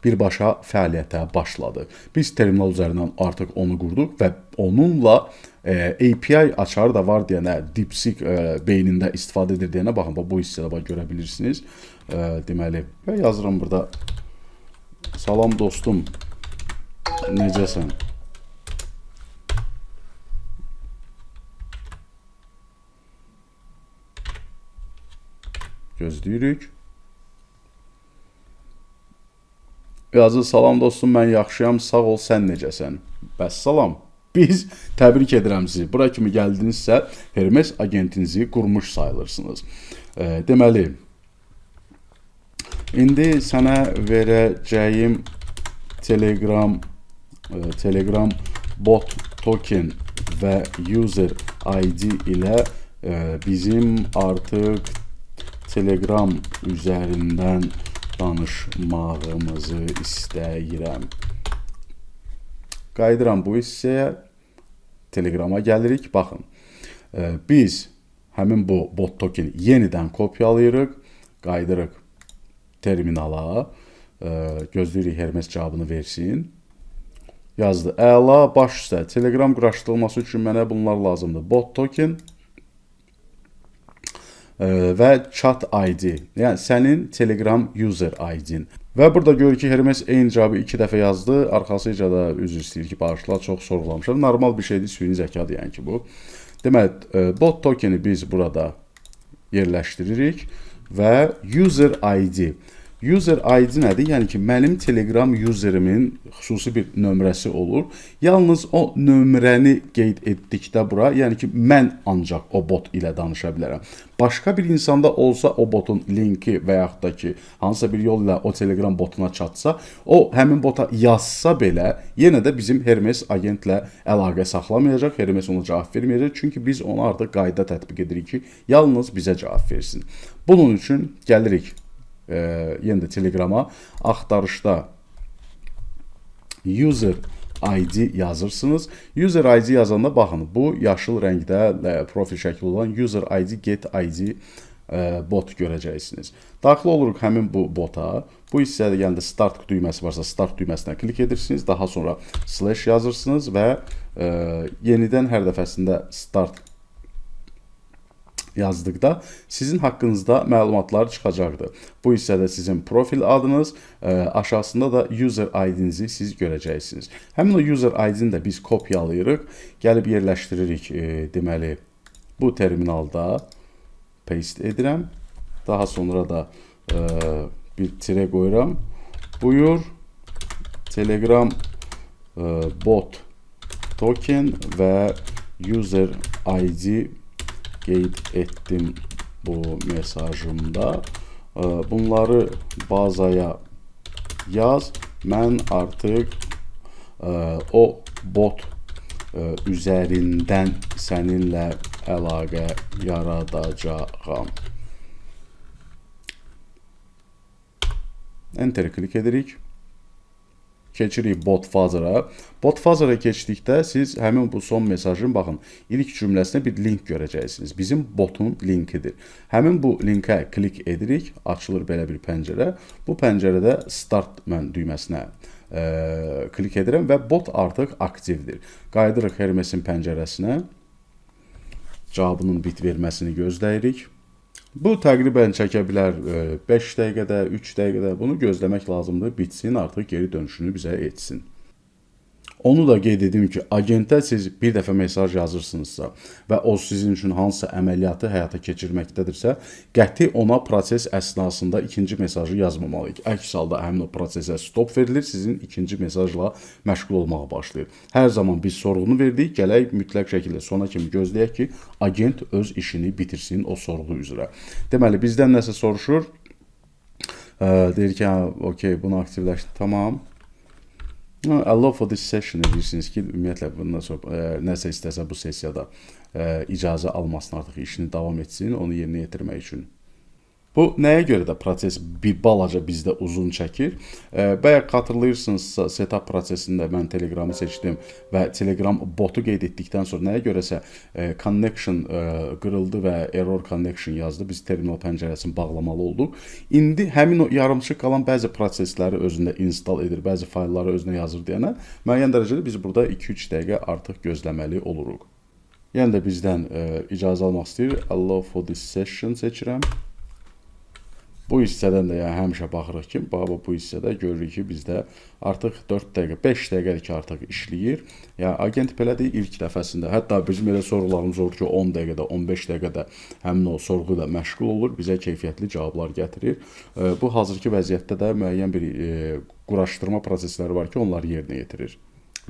birbaşa fəaliyyətə başladı. Biz terminal üzərindən artıq onu qurduq və onunla API açarı da var deyənə, DeepSeek beynində istifadə edir deyənə, baxın, bu hissədə görə bilirsiniz. Deməli, və yazıram burada, salam dostum, necəsən? Gözləyirik. Yazı, salam dostum, mən yaxşıyam, sağ ol, sən necəsən? Bəs salam. Biz təbrik edirəm sizi. Bura kimi gəldinizsə, Hermes agentinizi qurmuş sayılırsınız. Deməli, indi sənə verəcəyim Telegram bot token və user ID ilə bizim artıq Telegram üzərindən danışmağımızı istəyirəm. Qayıdıram bu hissəyə, Telegrama gəlirik. Baxın, biz həmin bu bot tokeni yenidən kopyalayırıq, qayıdırıq terminala, gözləyirik Hermes cavabını versin. Yazdı, əla, baş üstə, Telegram quraşdırılması üçün mənə bunlar lazımdır. Bot token və chat ID, yəni sənin Telegram user ID-in. Və burada görür ki, Hermes eyni cavabı 2 dəfə yazdı, arxasıca da üzr istəyir ki, bağışlar, çox sorğulamışam. Normal bir şeydir, süni zəkadır yəni ki bu. Deməli, bot tokeni biz burada yerləşdiririk və user ID. User ID nədir? Yəni ki, mənim Telegram userimin xüsusi bir nömrəsi olur. Yalnız o nömrəni qeyd etdikdə bura, yəni ki, mən ancaq o bot ilə danışa bilərəm. Başqa bir insanda olsa o botun linki və yaxud da ki, hansısa bir yol ilə o Telegram botuna çatsa, o həmin bota yazsa belə, yenə də bizim Hermes agentlə əlaqə saxlamayacaq, Hermes ona cavab verməyəcək. Çünki biz ona artıq qayda tətbiq edirik ki, yalnız bizə cavab versin. Bunun üçün gəlirik yenə də Telegrama, axtarışda user ID yazırsınız. User ID yazanda baxın, bu yaşıl rəngdə profil şəkli olan user ID, get ID bot görəcəksiniz. Daxil oluruq həmin bu bota. Bu hissədə yəni start düyməsi varsa start düyməsinə klik edirsiniz. Daha sonra slash yazırsınız və yenidən hər dəfəsində start yazdıqda sizin haqqınızda məlumatlar çıxacaqdır. Bu hissədə sizin profil adınız, aşağısında da user ID-nizi siz görəcəksiniz. Həmin o user ID-ni də biz kopyalayırıq, gəlib yerləşdiririk, deməli, bu terminalda paste edirəm. Daha sonra da bir tire qoyuram. Buyur Telegram bot token və user ID qeyd etdim bu mesajımda. Bunları bazaya yaz. Mən artıq o bot üzərindən səninlə əlaqə yaradacağam. Enter klik edirik. Keçirik bot fazara. Bot fazara keçdikdə siz həmin bu son mesajın baxın ilk cümləsinə bir link görəcəksiniz. Bizim botun linkidir. Həmin bu linkə klik edirik. Açılır belə bir pəncərə. Bu pəncərədə start mən düyməsinə klik edirəm və bot artıq aktivdir. Qaydırıq Hermesin pəncərəsinə. Cavabının bit verməsini gözləyirik. Bu təqribən çəkə bilər 5 dəqiqədə, 3 dəqiqədə. Bunu gözləmək lazımdır, bitsin, artıq geri dönüşünü bizə etsin. Onu da qeyd edim ki, agentə siz bir dəfə mesaj yazırsınızsa və o sizin üçün hansısa əməliyyatı həyata keçirməkdədirsə, qəti ona proses əsnasında ikinci mesajı yazmamalıyıq. Əks halda həmin o prosesə stop verilir, sizin ikinci mesajla məşğul olmağa başlayır. Hər zaman biz sorğunu verdik, gələk mütləq şəkildə sona kimi gözləyək ki, agent öz işini bitirsin o sorğu üzrə. Deməli, bizdən nəsə soruşur. Deyir ki, okey, bunu aktivləşdir, tamam. Allow for this session edirsiniz ki, ümumiyyətlə bundan sonra nəsə istəsə bu sessiyada icazə almasın, artıq işini davam etsin, onu yerinə yetirmək üçün. Bu nəyə görə də proses bir balaca bizdə uzun çəkir? Bəyək xatırlayırsınızsa setup prosesində mən Telegramı seçdim və Telegram botu qeyd etdikdən sonra nəyə görəsə connection qırıldı və error connection yazdı. Biz terminal pəncərəsini bağlamalı olduq. İndi həmin o yarımçıq qalan bəzi prosesləri özündə install edir, bəzi faylları özünə yazır deyənə müəyyən dərəcədə biz burada 2-3 dəqiqə artıq gözləməli oluruq. Yəni də bizdən icazə almaq istəyir. Allow for this session seçirəm. Bu hissədən də yəni həmişə baxırıq ki, bu hissədə görürük ki, bizdə artıq 4 dəqiqə, 5 dəqiqədir ki, artıq işləyir. Yəni agent belədir ilk dəfəsində. Hətta bizim elə sorğularımız olur ki, 10 dəqiqədə, 15 dəqiqədə həmin o sorğu ilə məşğul olur, bizə keyfiyyətli cavablar gətirir. Bu hazırki vəziyyətdə də müəyyən bir quraşdırma prosesləri var ki, onları yerinə yetirir.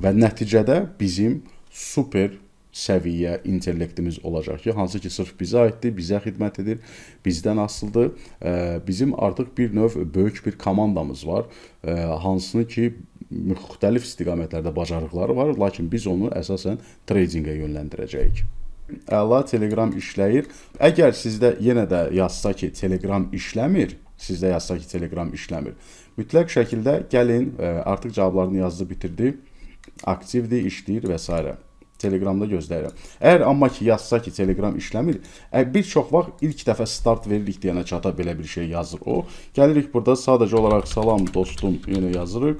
Və nəticədə bizim super səviyyə intellektimiz olacaq ki, hansı ki sırf bizə aiddir, bizə xidmət edir, bizdən asılıdır. Bizim artıq bir növ böyük bir komandamız var, hansını ki müxtəlif istiqamətlərdə bacarıqları var, lakin biz onu əsasən tradingə yönləndirəcəyik. Əla, Telegram işləyir. Əgər sizdə yenə də yazsa ki, Telegram işləmir, mütləq şəkildə gəlin, artıq cavablarını yazdı, bitirdi, aktivdir, işləyir və s. Telegramda gözləyirəm. Əgər amma ki yazsa ki Telegram işləmir, bir çox vaxt ilk dəfə start veririk deyənə çata belə bir şey yazır o. Gəlirik burada sadəcə olaraq salam dostum yenə yazırıq.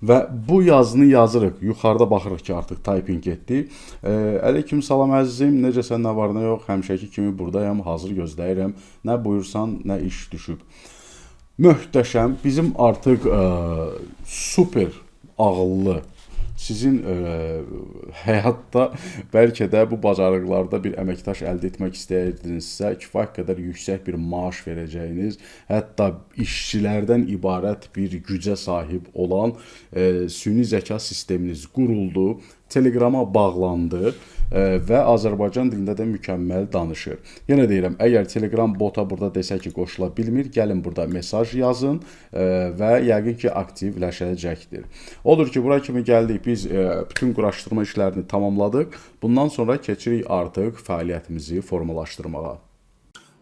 Və bu yazını yazırıq. Yuxarıda baxırıq ki artıq typing etdi. Əleyküm salam əzizim, necəsən, nə var nə yox, həmişəki kimi buradayam, hazır gözləyirəm. Nə buyursan, nə iş düşüb. Möhtəşəm, bizim artıq super ağıllı, sizin həyatda bəlkə də bu bacarıqlarda bir əməkdaş əldə etmək istəyirdinizsə, kifayət qədər yüksək bir maaş verəcəyiniz, hətta işçilərdən ibarət bir gücə sahib olan süni zəka sisteminiz quruldu, Telegrama bağlandı və Azərbaycan dilində də mükəmməl danışır. Yenə deyirəm, əgər Telegram bota burada desə ki, qoşula bilmir, gəlin burada mesaj yazın və yəqin ki, aktivləşəcəkdir. Odur ki, bura kimi gəldik, biz bütün quraşdırma işlərini tamamladıq. Bundan sonra keçirik artıq fəaliyyətimizi formalaşdırmağa.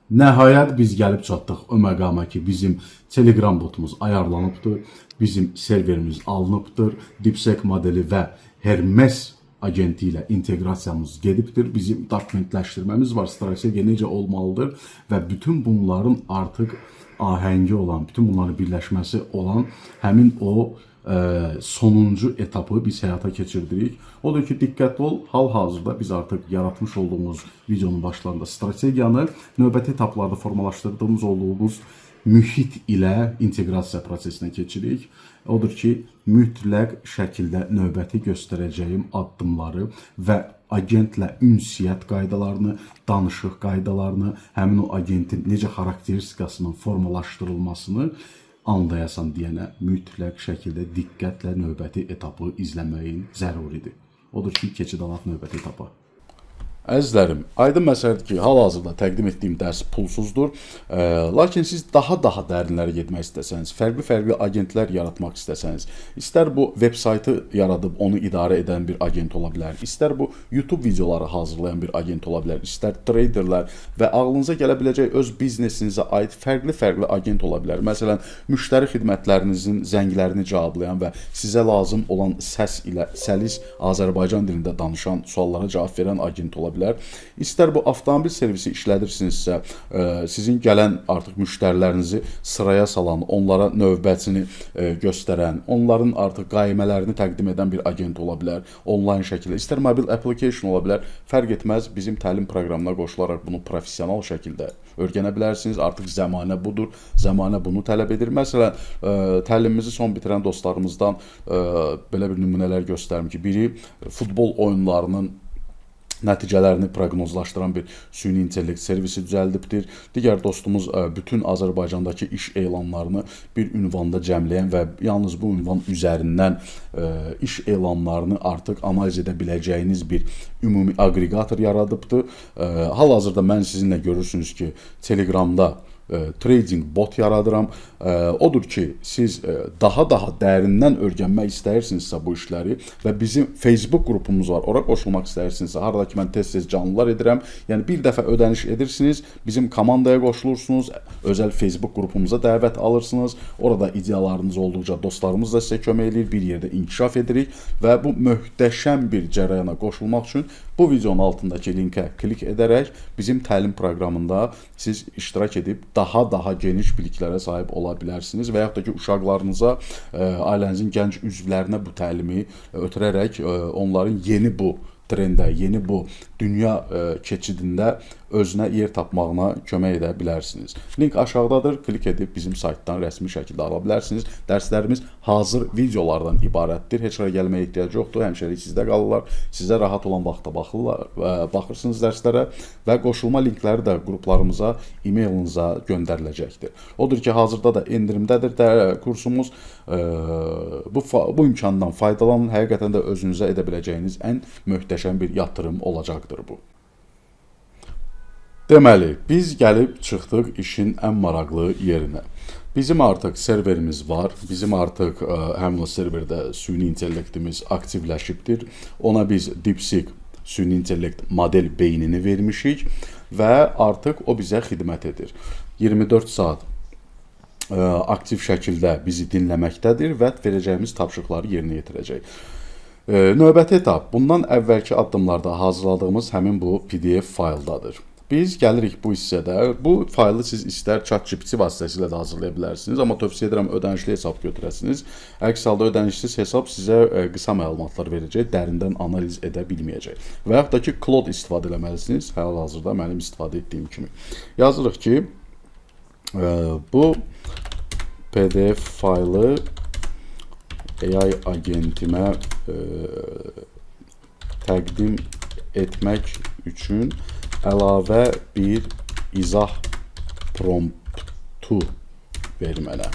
Nəhayət biz gəlib çatdıq o məqama ki, bizim Telegram botumuz ayarlanıbdır, bizim serverimiz alınıbdır, DeepSeek modeli və Hermes agenti ilə inteqrasiyamız gedibdir. Bizim dokumentləşdirməmiz var, strategiya necə olmalıdır və bütün bunların artıq ahəngi olan, bütün bunların birləşməsi olan həmin o sonuncu etapı biz həyata keçirdirik. Odur ki, diqqətli ol, hal-hazırda biz artıq yaratmış olduğumuz videonun başlarında strategiyanı növbəti etaplarda formalaşdırdığımız olduğumuz mühit ilə inteqrasiya prosesinə keçirik. Odur ki, mütləq şəkildə növbəti göstərəcəyim addımları və agentlə ünsiyyət qaydalarını, danışıq qaydalarını, həmin o agentin necə xarakteristikasının formalaşdırılmasını anlayasan deyənə mütləq şəkildə diqqətlə növbəti etapı izləməyin zəruridir. Odur ki, keçid alaq növbəti etapa. Əzizlərim, aydın məsələdir ki, hal-hazırda təqdim etdiyim dərs pulsuzdur. Lakin siz daha dərinlərə getmək istəsəniz, fərqli agentlər yaratmaq istəsəniz, istər bu veb saytı yaradıb onu idarə edən bir agent ola bilər, istər bu YouTube videoları hazırlayan bir agent ola bilər, istər traderlər və ağlınıza gələ biləcək öz biznesinizə aid fərqli agent ola bilər. Məsələn, müştəri xidmətlərinizin zənglərini cavablayan və sizə lazım olan səs ilə səlis Azərbaycan dilində danışan, suallara cavab verən agent ola bilər. İstər bu avtomobil servisi işlədirsinizsə, sizin gələn artıq müştərilərinizi sıraya salan, onlara növbətini göstərən, onların artıq qaymələrini təqdim edən bir agent ola bilər, onlayn şəkildə. İstər mobil application ola bilər, fərq etməz, bizim təlim proqramına qoşularaq bunu professional şəkildə öyrənə bilərsiniz. Artıq zəmanə budur, zəmanə bunu tələb edir. Məsələn, təlimimizi son bitirən dostlarımızdan belə bir nümunələr göstərim ki, biri futbol oyunlarının nəticələrini proqnozlaşdıran bir süni intellekt servisi düzəldibdir. Digər dostumuz bütün Azərbaycandakı iş elanlarını bir ünvanda cəmləyən və yalnız bu ünvan üzərindən iş elanlarını artıq analiz edə biləcəyiniz bir ümumi aqreqator yaradıbdır. Hal-hazırda mən sizinlə görürsünüz ki, Telegramda trading bot yaradıram. Odur ki, siz daha dərindən öyrənmək istəyirsinizsə bu işləri və bizim Facebook qrupumuz var, ora qoşulmaq istəyirsinizsə, harada ki, mən tez canlılar edirəm. Yəni, bir dəfə ödəniş edirsiniz, bizim komandaya qoşulursunuz, özəl Facebook qrupumuza dəvət alırsınız. Orada ideyalarınız olduqca dostlarımız da sizə kömək edir, bir yerdə inkişaf edirik və bu möhtəşəm bir cərəyana qoşulmaq üçün bu videonun altındakı linkə klik edərək bizim təlim proqramında siz iştirak edib daha geniş biliklərə sahib ola bilərsiniz və yaxud da ki, uşaqlarınıza, ailənizin gənc üzvlərinə bu təlimi ötürərək onların yeni bu trendə, yeni bu dünya keçidində özünə yer tapmağına kömək edə bilərsiniz. Link aşağıdadır, klik edib bizim saytdan rəsmi şəkildə ala bilərsiniz. Dərslərimiz hazır videolardan ibarətdir. Heç yerə gəlməyə ehtiyac yoxdur, həmişəlik sizdə qalırlar. Sizə rahat olan vaxtda baxırsınız dərslərə və qoşulma linkləri də qruplarımıza, e-mailiniza göndəriləcəkdir. Odur ki, hazırda da endirimdədir kursumuz. Bu imkandan faydalanın, həqiqətən də özünüzə edə biləcəyiniz ən möhtəşəm bir yatırım olacaqdır bu. Deməli, biz gəlib çıxdıq işin ən maraqlı yerinə. Bizim artıq serverimiz var, bizim artıq həmin o serverdə süni intellektimiz aktivləşibdir. Ona biz DeepSeek süni intellekt model beynini vermişik və artıq o bizə xidmət edir. 24 saat aktiv şəkildə bizi dinləməkdədir və verəcəyimiz tapşırıqları yerinə yetirəcək. Növbəti etap, bundan əvvəlki addımlarda hazırladığımız həmin bu PDF fayldadır. Biz gəlirik bu hissədə. Bu faylı siz istər ChatGPT vasitəsilə də hazırlaya bilərsiniz, amma tövsiyə edirəm ödənişli hesab götürəsiniz. Əks halda ödənişsiz hesab sizə qısa məlumatlar verəcək, dərindən analiz edə bilməyəcək. Və yaxud da ki, Claude istifadə etməlisiniz, hal-hazırda mənim istifadə etdiyim kimi. Yazırıq ki, bu PDF faylı AI agentimə təqdim etmək üçün əlavə bir izah promptu ver mənə.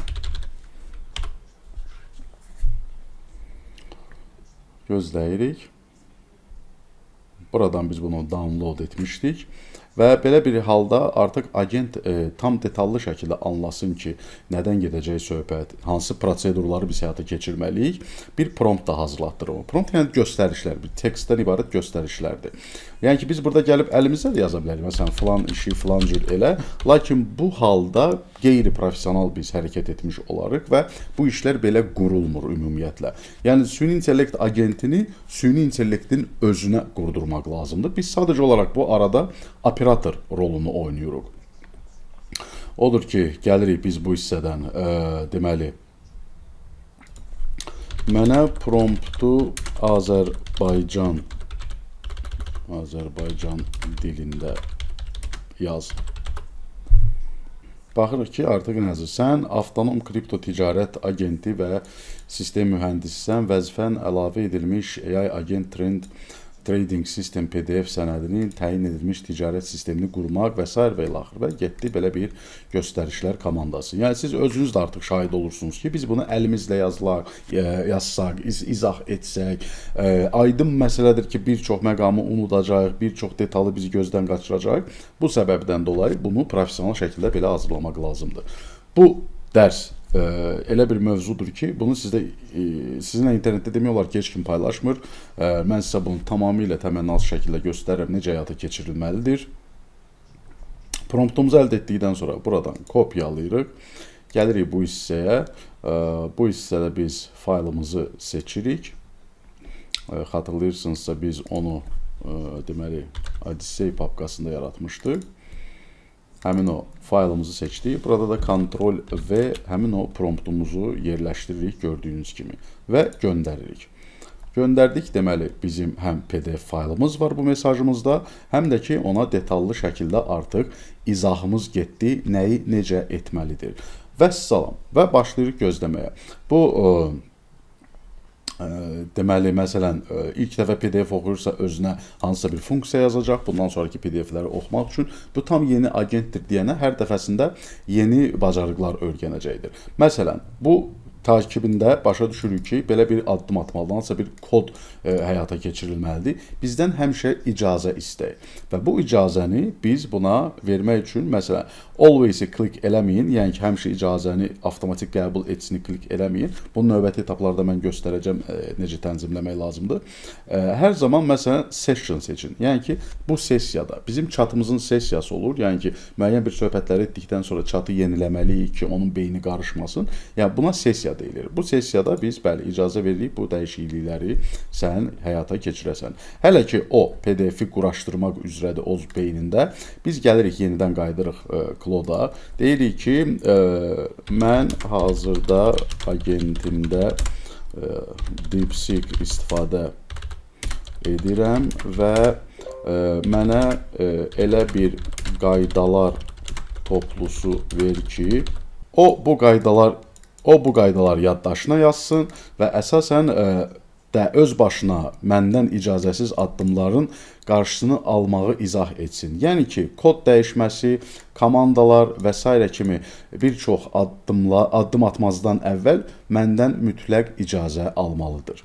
Gözləyirik. Buradan biz bunu download etmişdik. Və belə bir halda artıq agent tam detallı şəkildə anlasın ki, nədən gedəcək söhbət, hansı prosedurları biz həyata keçirməliyik, bir prompt da hazırlatdırır. Prompt yəni göstərişlər, bir tekstdən ibarət göstərişlərdir. Yəni ki, biz burada gəlib əlimizdə də yaza bilərik. Məsələn, filan işi filan cür elə. Lakin bu halda qeyri-professional biz hərəkət etmiş olarıq və bu işlər belə qurulmur ümumiyyətlə. Yəni, süni intellekt agentini süni intellektin özünə qurdurmaq lazımdır. Biz sadəcə olaraq bu arada operator rolunu oynayırıq. Odur ki, gəlirik biz bu hissədən, deməli, mənə promptu Azərbaycan dilində yaz. Baxırıq ki, artıq nəzir, sən avtonom kripto ticarət agenti və sistem mühəndisisən, vəzifən əlavə edilmiş AI agent trend trading system PDF sənədinin təyin edilmiş ticarət sistemini qurmaq və s. və ilaxır və getdi belə bir göstərişlər komandası. Yəni siz özünüz də artıq şahid olursunuz ki, biz bunu əlimizlə yazsaq, izah etsək, aydın məsələdir ki, bir çox məqamı unudacağıq, bir çox detalı bizi gözdən qaçıracaq. Bu səbəbdən dolayı bunu professional şəkildə belə hazırlamaq lazımdır. Bu dərs elə bir mövzudur ki, bunu sizinlə internetdə demək olar ki, heç kim paylaşmır. Mən sizə bunu tamamilə təmənnasız şəkildə göstərirəm, necə həyata keçirilməlidir. Promptumuzu əldə etdikdən sonra buradan kopyalayırıq. Gəlirik bu hissəyə. Bu hissədə biz faylımızı seçirik. Xatırlayırsınızsa biz onu deməli Odyssey papkasında yaratmışdıq. Həmin o faylımızı seçdik. Burada da Ctrl V həmin o promptumuzu yerləşdiririk gördüyünüz kimi və göndəririk. Göndərdik, deməli bizim həm PDF faylımız var bu mesajımızda, həm də ki ona detallı şəkildə artıq izahımız getdi, nəyi necə etməlidir. Vəssalam və başlayırıq gözləməyə. Bu deməli, məsələn, ilk dəfə PDF oxuyursa özünə hansısa bir funksiya yazacaq. Bundan sonraki PDF-ləri oxumaq üçün bu tam yeni agentdir deyənə hər dəfəsində yeni bacarıqlar öyrənəcəkdir. Məsələn, bu takibində başa düşürük ki, belə bir addım atmalıdır, hansısa bir kod həyata keçirilməlidir. Bizdən həmişə icazə istəyir. Və bu icazəni biz buna vermək üçün, məsələn, always-i klik eləməyin, yəni ki, həmişə icazəni avtomatik qəbul etsini klik eləməyin. Bunu növbəti etaplarda mən göstərəcəm necə tənzimləmək lazımdır. Hər zaman, məsələn, session seçin. Yəni ki, bu sessiyada bizim chatımızın sessiyası olur. Yəni ki, müəyyən bir söhbətləri etdikdən sonra chatı yeniləməliyik ki, onun beyni qarışmasın. Yəni, buna sessiya deyilir. Bu sessiyada biz bəli icazə veririk bu dəyişiklikləri sən həyata keçirəsən. Hələ ki o PDF-i quraşdırmaq üzrədir öz beynində. Biz gəlirik yenidən qayıdırıq Cloud-a. Deyirik ki, mən hazırda agentimdə DeepSeek istifadə edirəm və mənə elə bir qaydalar toplusu ver ki, o bu qaydalar yaddaşına yazsın və əsasən də öz başına məndən icazəsiz addımların qarşısını almağı izah etsin. Yəni ki, kod dəyişməsi, komandalar və s. kimi bir çox addım atmazdan əvvəl məndən mütləq icazə almalıdır.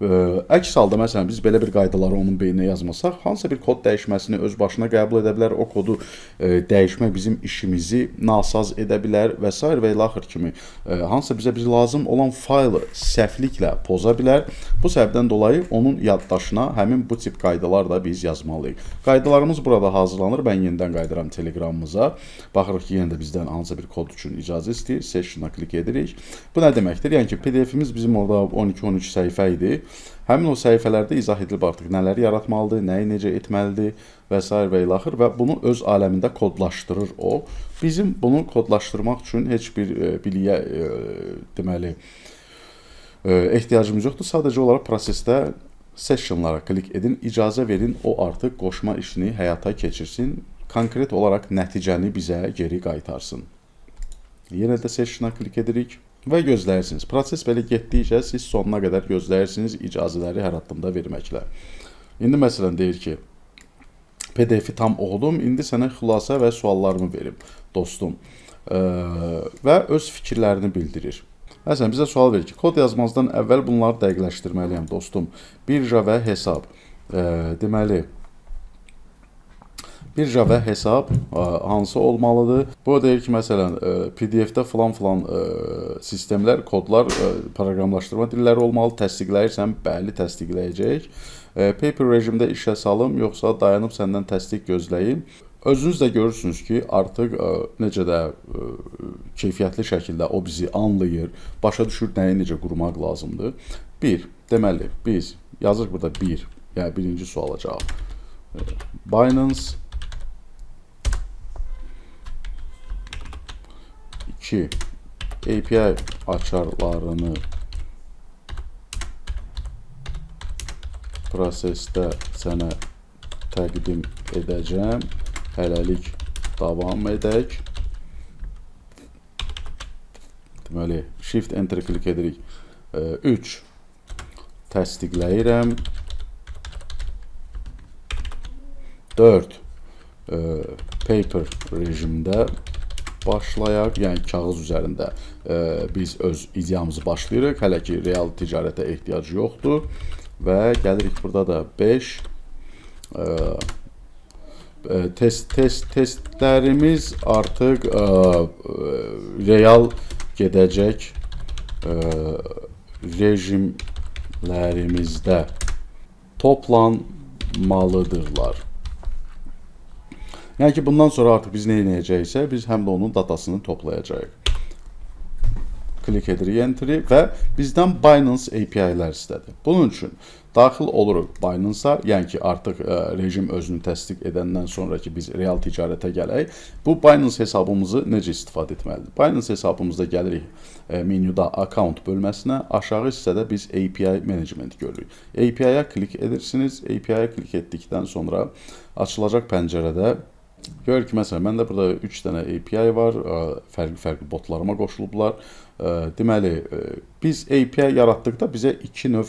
Əks halda, məsələn, biz belə bir qaydaları onun beyninə yazmasaq, hansısa bir kod dəyişməsini öz başına qəbul edə bilər, o kodu dəyişmək bizim işimizi nasaz edə bilər və s. və ilaxır kimi hansısa bizə lazım olan faylı səhvliklə poza bilər. Bu səbəbdən dolayı onun yaddaşına həmin bu tip qaydalar da biz yazmalıyıq. Qaydalarımız burada hazırlanır. Mən yenidən qayıdıram Telegramımıza. Baxırıq ki, yenə də bizdən hansısa bir kod üçün icazə istəyir. Sessiona klik edirik. Bu nə deməkdir? Yəni ki, PDF-imiz bizim orada 12-13 səhifə idi. Həmin o səhifələrdə izah edilib artıq nələri yaratmalıdır, nəyi necə etməlidir və s. və ilaxır və bunu öz aləmində kodlaşdırır o. Bizim bunu kodlaşdırmaq üçün heç bir biliyə deməli ehtiyacımız yoxdur. Sadəcə olaraq prosesdə sessionlara klik edin, icazə verin, o artıq qoşma işini həyata keçirsin, konkret olaraq nəticəni bizə geri qaytarsın. Yenə də sessiona klik edirik. Və gözləyirsiniz. Proses belə getdikcə siz sonuna qədər gözləyirsiniz icazələri hər addımda verməklə. İndi məsələn deyir ki, PDF-i tam oxudum, indi sənə xülasə və suallarımı verim, dostum. Və öz fikirlərini bildirir. Məsələn, bizə sual verir ki, kod yazmazdan əvvəl bunları dəqiqləşdirməliyəm, dostum. Birja və hesab. Deməli, birja və hesab hansı olmalıdır? Bu deyir ki, məsələn, PDF-də filan sistemlər, kodlar, proqramlaşdırma dilləri olmalı. Təsdiqləyirsən, bəli, təsdiqləyəcək. Paper rejimdə işə salım, yoxsa dayanıb səndən təsdiq gözləyim. Özünüz də görürsünüz ki, artıq necə də keyfiyyətli şəkildə o bizi anlayır, başa düşür nəyi necə qurmaq lazımdır. Deməli, biz yazırıq burada yəni birinci suala cavab. Binance 2. API açarlarını prosesdə sənə təqdim edəcəm. Hələlik davam edək. Deməli, Shift Enter klik edirik. 3. Təsdiqləyirəm. 4 paper rejimdə başlayaq, yəni kağız üzərində biz öz ideyamızı başlayırıq. Hələ ki real ticarətə ehtiyac yoxdur və gəlirik burada da 5 testlərimiz artıq real gedəcək rejimlərimizdə toplanmalıdırlar. Yəni ki, bundan sonra artıq biz nə edəcəksə, biz həm də onun datasını toplayacağıq. Klik edirik Enter və bizdən Binance API-lər istədi. Bunun üçün daxil oluruq Binance-a, yəni ki, artıq rejim özünü təsdiq edəndən sonra ki, biz real ticarətə gələk. Bu Binance hesabımızı necə istifadə etməlidir? Binance hesabımızda gəlirik menyuda Account bölməsinə, aşağı hissədə biz API Management görürük. API-yə klik edirsiniz, API-yə klik etdikdən sonra açılacaq pəncərədə görür ki, məsələn, məndə burada 3 dənə API var, fərqli botlarıma qoşulublar. Deməli, biz API yaratdıqda bizə 2 növ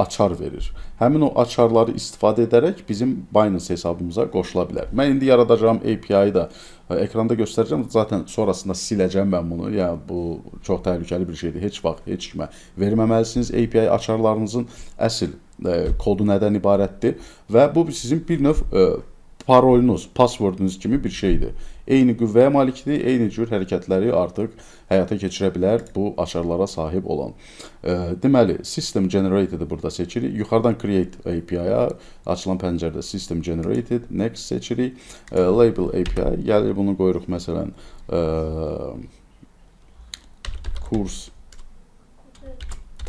açar verir. Həmin o açarları istifadə edərək bizim Binance hesabımıza qoşula bilər. Mən indi yaradacağım API-yi da ekranda göstərəcəm. Zaten sonrasında siləcəm mən bunu. Yəni, bu çox təhlükəli bir şeydir. Heç vaxt heç kimə verməməlisiniz. API açarlarınızın əsl kodu nədən ibarətdir və bu sizin bir növ parolunuz, passwordunuz kimi bir şeydir. Eyni qüvvəyə malikdir, eyni cür hərəkətləri artıq həyata keçirə bilər bu açarlara sahib olan. Deməli, System Generated-i burada seçirik. Yuxarıdan Create API-ya açılan pəncərədə System Generated, Next seçirik. Label API, gəlir bunu qoyuruq məsələn kurs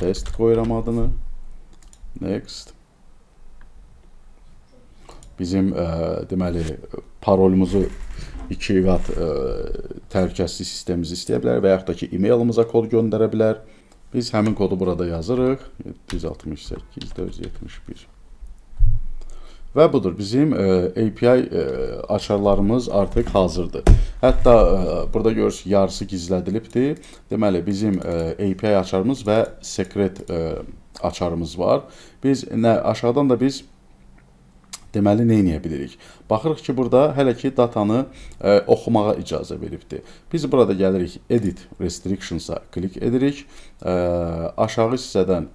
test qoyuram adını. Next. Bizim deməli parolumuzu 2 qat təhlükəsizlik sistemimizi istəyə bilər və yaxud da ki, e-mailimiza kod göndərə bilər. Biz həmin kodu burada yazırıq. 768.471. Və budur, bizim API açarlarımız artıq hazırdır. Hətta burada görürsünüz, yarısı gizlədilibdir. Deməli, bizim API açarımız və secret açarımız var. Biz aşağıdan da biz deməli, nə edə bilirik? Baxırıq ki, burada hələ ki, datanı oxumağa icazə veribdir. Biz burada gəlirik Edit Restrictions-a klik edirik. Aşağı hissədən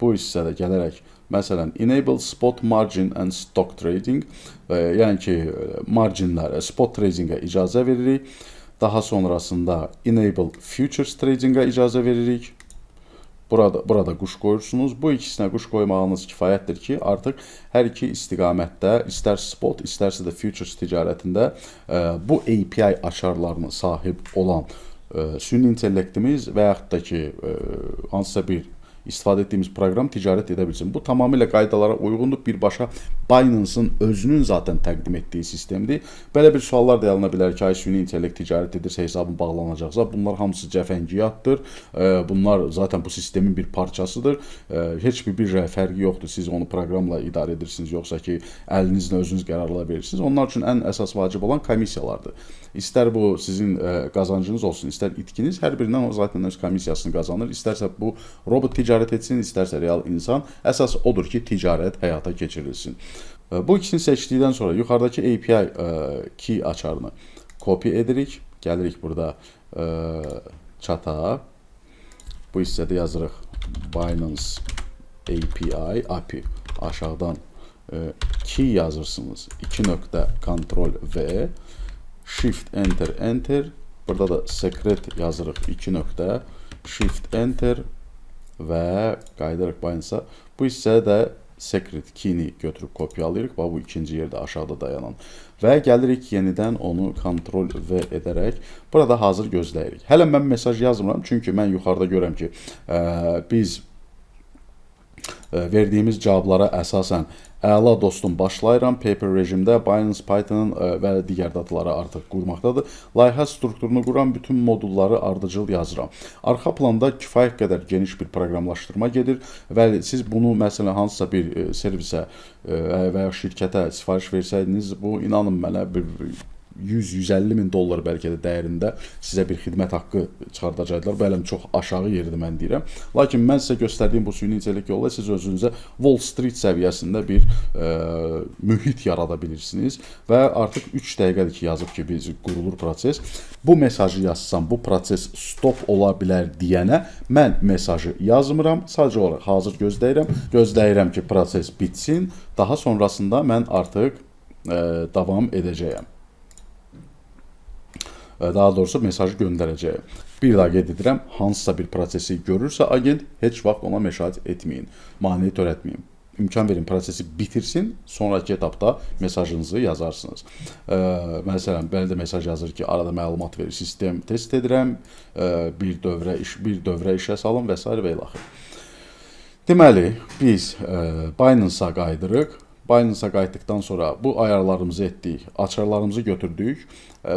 bu hissədə gələrək, məsələn, Enable Spot Margin and Stock Trading, yəni ki, marginlərə, spot tradingə icazə veririk. Daha sonrasında Enable Futures Tradingə icazə veririk. Burada quş qoyursunuz. Bu ikisinə quş qoymağınız kifayətdir ki, artıq hər iki istiqamətdə, istər spot, istərsə də futures ticarətində bu API açarlarına sahib olan süni intellektimiz və yaxud da ki, hansısa bir istifadə etdiyimiz proqram ticarət edə bilsin. Bu tamamilə qaydalara uyğundur. Birbaşa Binance-ın özünün zaten təqdim etdiyi sistemdir. Belə bir suallar da yalına bilər ki, süni intellekt ticarət edirsə hesabın bağlanacaqsa, bunlar hamısı cəfəngiyatdır. Bunlar zaten bu sistemin bir parçasıdır. Heç bir fərqi yoxdur. Siz onu proqramla idarə edirsiniz, yoxsa ki, əlinizlə özünüz qərarlar verirsiniz. Onlar üçün ən əsas vacib olan komissiyalardır. İstər bu sizin qazancınız olsun, istər itkiniz, hər birindən o zaten öz komissiyasını qazanır. İstərsə bu robot ticarət etsin, istərsə real insan. Əsas odur ki, ticarət həyata keçirilsin. Bu ikisini seçdikdən sonra yuxarıdakı API key açarını kopya edirik. Gəlirik burada çata. Bu hissədə yazırıq Binance API. Aşağıdan key yazırsınız. 2 nöqtə Ctrl+V, Shift Enter. Burada da secret yazırıq. 2 nöqtə Shift Enter və qayıdırıq Binance-a. Bu hissədə də secret key-ni götürüb kopyalayırıq. Bu ikinci yerdə aşağıda dayanan. Və gəlirik yenidən onu Ctrl+V edərək burada hazır gözləyirik. Hələ mən mesaj yazmıram, çünki mən yuxarıda görəm ki, biz verdiyimiz cavablara əsasən əla dostum başlayıram. Paper rejimdə Binance Python və digər dataları artıq qurmaqdadır. Layihə strukturunu quran bütün modulları ardıcıl yazıram. Arxa planda kifayət qədər geniş bir proqramlaşdırma gedir və siz bunu məsələn hansısa bir servisə və ya şirkətə sifariş versəydiniz, bu inanın mənə 100-150 min dollar bəlkə də dəyərində sizə bir xidmət haqqı çıxardacaqlar. Bu hələm çox aşağı yerdir mən deyirəm. Lakin mən sizə göstərdiyim bu süni intellekt yolla siz özünüzə Wall Street səviyyəsində bir mühit yarada bilirsiniz və artıq 3 dəqiqədir ki, yazıb ki, biz qurulur proses. Bu mesajı yazsam, bu proses stop ola bilər deyənə mən mesajı yazmıram. Sadəcə olaraq hazır gözləyirəm. Gözləyirəm ki, proses bitsin. Daha sonrasında mən artıq davam edəcəyəm. Daha doğrusu mesajı göndərəcəyəm. Bir daha qeyd edirəm, hansısa bir prosesi görürsə agent, heç vaxt ona müşahidə etməyin, maneə törətməyin. İmkan verin, prosesi bitirsin, sonraki etapda mesajınızı yazarsınız. Məsələn, belə də mesaj yazır ki, arada məlumat verir, sistem test edirəm, bir dövrə işə salın və s. və ilaxır. Deməli, biz Binance-a qaydırıq. Binance-a qayıtdıqdan sonra bu ayarlarımızı etdik, açarlarımızı götürdük.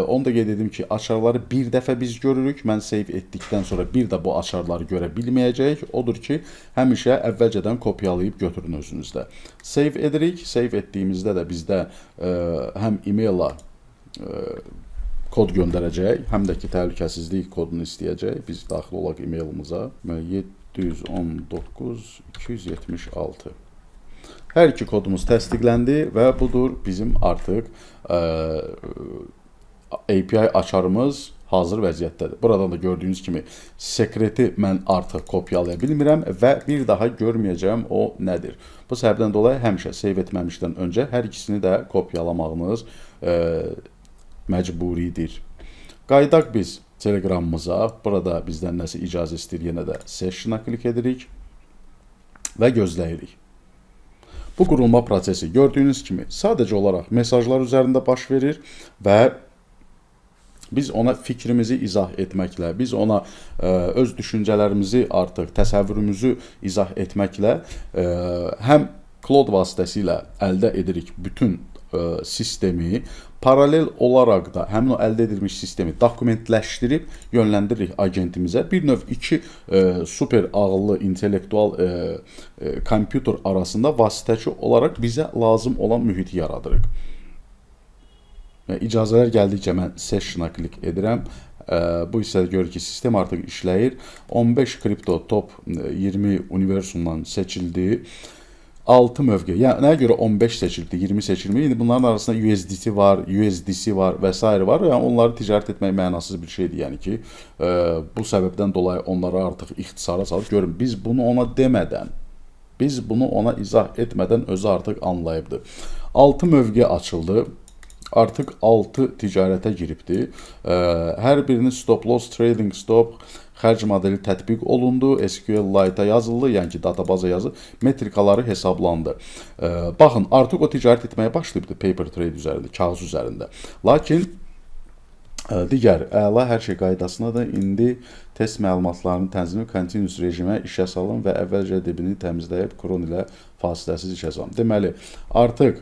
Onu da qeyd edim ki, açarları bir dəfə biz görürük. Mən save etdikdən sonra bir də bu açarları görə bilməyəcəyik. Odur ki, həmişə əvvəlcədən kopyalayıb götürün özünüzdə. Save edirik. Save etdiyimizdə də bizdə həm e-mail-la kod göndərəcək, həm də ki, təhlükəsizlik kodunu istəyəcək. Biz daxil olaq e-mailımıza 719 276. Hər iki kodumuz təsdiqləndi və budur bizim artıq API açarımız hazır vəziyyətdədir. Buradan da gördüyünüz kimi sekreti mən artıq kopyalaya bilmirəm və bir daha görməyəcəyim o nədir. Bu səbəbdən dolayı həmişə save etməmişdən öncə hər ikisini də kopyalamağınız məcburidir. Qaydaq biz Telegramımıza. Burada bizdən nəsə icazə istəyir, yenə də sessiona klik edirik və gözləyirik. Bu qurulma prosesi gördüyünüz kimi sadəcə olaraq mesajlar üzərində baş verir və biz ona fikrimizi izah etməklə, biz ona öz düşüncələrimizi artıq, təsəvvürümüzü izah etməklə həm Claude vasitəsilə əldə edirik bütün sistemi, paralel olaraq da həmin o əldə edilmiş sistemi dokumentləşdirib yönləndiririk agentimizə. Bir növ iki super ağıllı, intellektual kompüter arasında vasitəçi olaraq bizə lazım olan mühiti yaradırıq. İcazələr gəldikcə mən sessiona klik edirəm. Bu hissədə görür ki, sistem artıq işləyir. 15 kripto top 20 universumdan seçildi. 6 mövqe, yəni nəyə görə 15 seçildi, 20 seçilmir? İndi bunların arasında USDT var, USDC var və s. var. Yəni onları ticarət etmək mənasız bir şeydir. Yəni ki, bu səbəbdən dolayı onları artıq ixtisara salıb görün. Biz bunu ona demədən, biz bunu ona izah etmədən özü artıq anlayıbdır. 6 mövqe açıldı. Artıq 6 ticarətə giribdir. Hər birinin stop loss, trading stop, xərc modeli tətbiq olundu, SQLite-a yazıldı, yəni ki, databaza yazıldı, metrikaları hesablandı. Baxın, artıq o ticarət etməyə başlayıbdır paper trade üzərində, kağız üzərində. Lakin digər əla hər şey qaydasındadır. İndi test məlumatlarının tənzimi continuous rejimə işə salın və əvvəlcə debini təmizləyib Cron ilə fasiləsiz işə salın. Deməli, artıq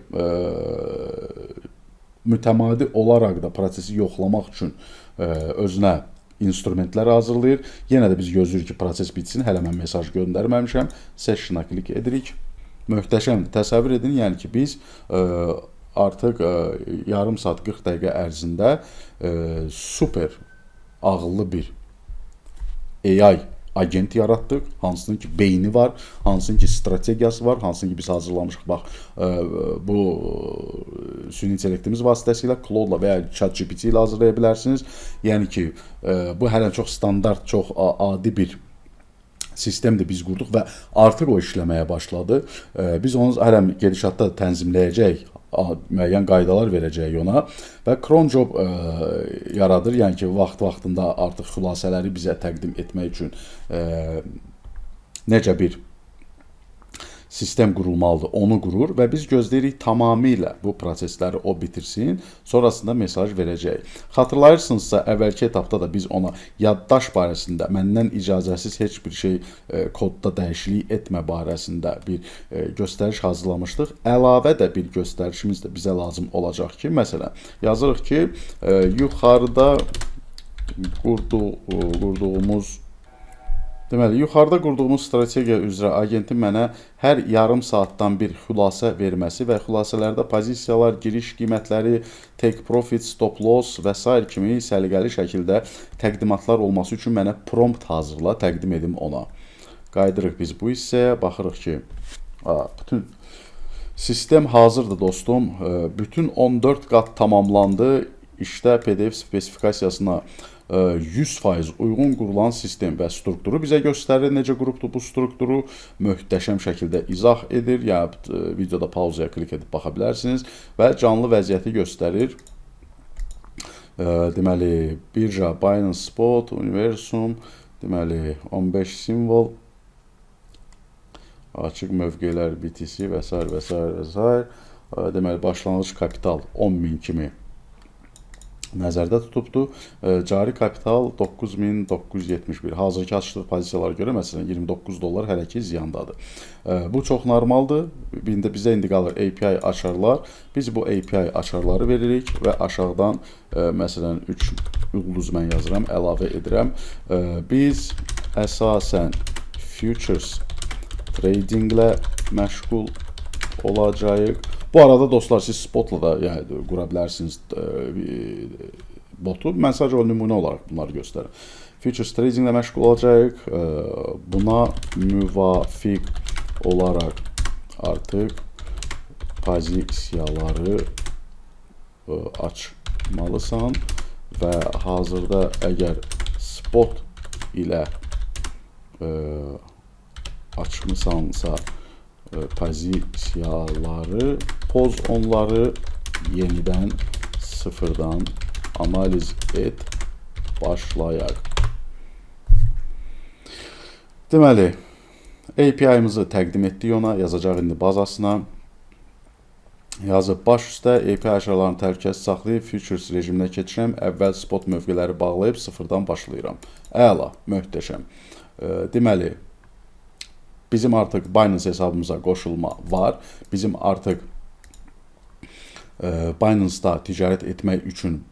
mütəmadi olaraq da prosesi yoxlamaq üçün özünə instrumentlər hazırlayır. Yenə də biz gözləyirik ki, proses bitsin. Hələ mən mesaj göndərməmişəm. Sessiona klik edirik. Möhtəşəmdir. Təsəvvür edin, yəni ki, biz artıq yarım saat 40 dəqiqə ərzində super ağıllı bir AI agent yaratdıq, hansının ki beyni var, hansının ki strategiyası var, hansının ki biz hazırlamışıq. Bax, bu süni intellektimiz vasitəsilə Claude-la və ya ChatGPT ilə hazırlaya bilərsiniz. Yəni ki, bu hələ çox standart, çox adi bir sistemdir biz qurduq və artıq o işləməyə başladı. Biz onu hələ gedişatda tənzimləyəcək, müəyyən qaydalar verəcək ona və cron job yaradır. Yəni ki, vaxtında artıq xülasələri bizə təqdim etmək üçün necə bir sistem qurulmalıdır, onu qurur və biz gözləyirik tamamilə bu prosesləri o bitirsin, sonrasında mesaj verəcək. Xatırlayırsınızsa, əvvəlki etapda da biz ona yaddaş barəsində məndən icazəsiz heç bir şey kodda dəyişiklik etmə barəsində bir göstəriş hazırlamışdıq. Əlavə də bir göstərişimiz də bizə lazım olacaq ki, məsələn, yazırıq ki, yuxarıda qurduğumuz Deməli, yuxarıda qurduğumuz strategiya üzrə agentin mənə hər yarım saatdan bir xülasə verməsi və xülasələrdə pozisiyalar, giriş qiymətləri, take profit, stop loss və s. kimi səliqəli şəkildə təqdimatlar olması üçün mənə prompt hazırla, təqdim edim ona. Qaydırıq biz bu hissəyə, baxırıq ki, bütün sistem hazırdır dostum. Bütün 14 qat tamamlandı. İşdə PDF spesifikasiyasına 100% uyğun qurulan sistem və strukturu bizə göstərir. Necə qurubdur bu strukturu möhtəşəm şəkildə izah edir. Ya videoda pauzaya klik edib baxa bilərsiniz və canlı vəziyyəti göstərir. Deməli, birja, Binance Spot, Universum, deməli 15 simvol, açıq mövqelər, BTC və s. və s. və s. Deməli, başlanğıc kapital 10.000 kimi nəzərdə tutubdur. Cari kapital 9.971. Hazırki açılıq pozisiyalara görə məsələn 29 dollar hələ ki ziyandadır. Bu çox normaldır. Bizə indi qalır API açarlar. Biz bu API açarları veririk və aşağıdan məsələn 3 ulduz mən yazıram, əlavə edirəm. Biz əsasən futures tradinglə məşğul olacağıq. Bu arada dostlar, siz spotla da yəni, qura bilərsiniz botu. Mən sadəcə o nümunə olaraq bunları göstərirəm. Futures tradinglə məşğul olacağıq. Buna müvafiq olaraq artıq pozisiyaları açmalısan və hazırda əgər spot ilə açmısansa pozisiyaları, poz onları yenidən sıfırdan analiz et, başlayaq. Deməli, API-mızı təqdim etdik ona, yazacaq indi bazasına. Yazıb baş üstə API aşağılarını təhlükəsiz saxlayıb futures rejiminə keçirəm. Əvvəl spot mövqeləri bağlayıb sıfırdan başlayıram. Əla, möhtəşəm. Deməli, bizim artıq Binance hesabımıza qoşulma var. Bizim artıq Binance-da ticarət etmək üçün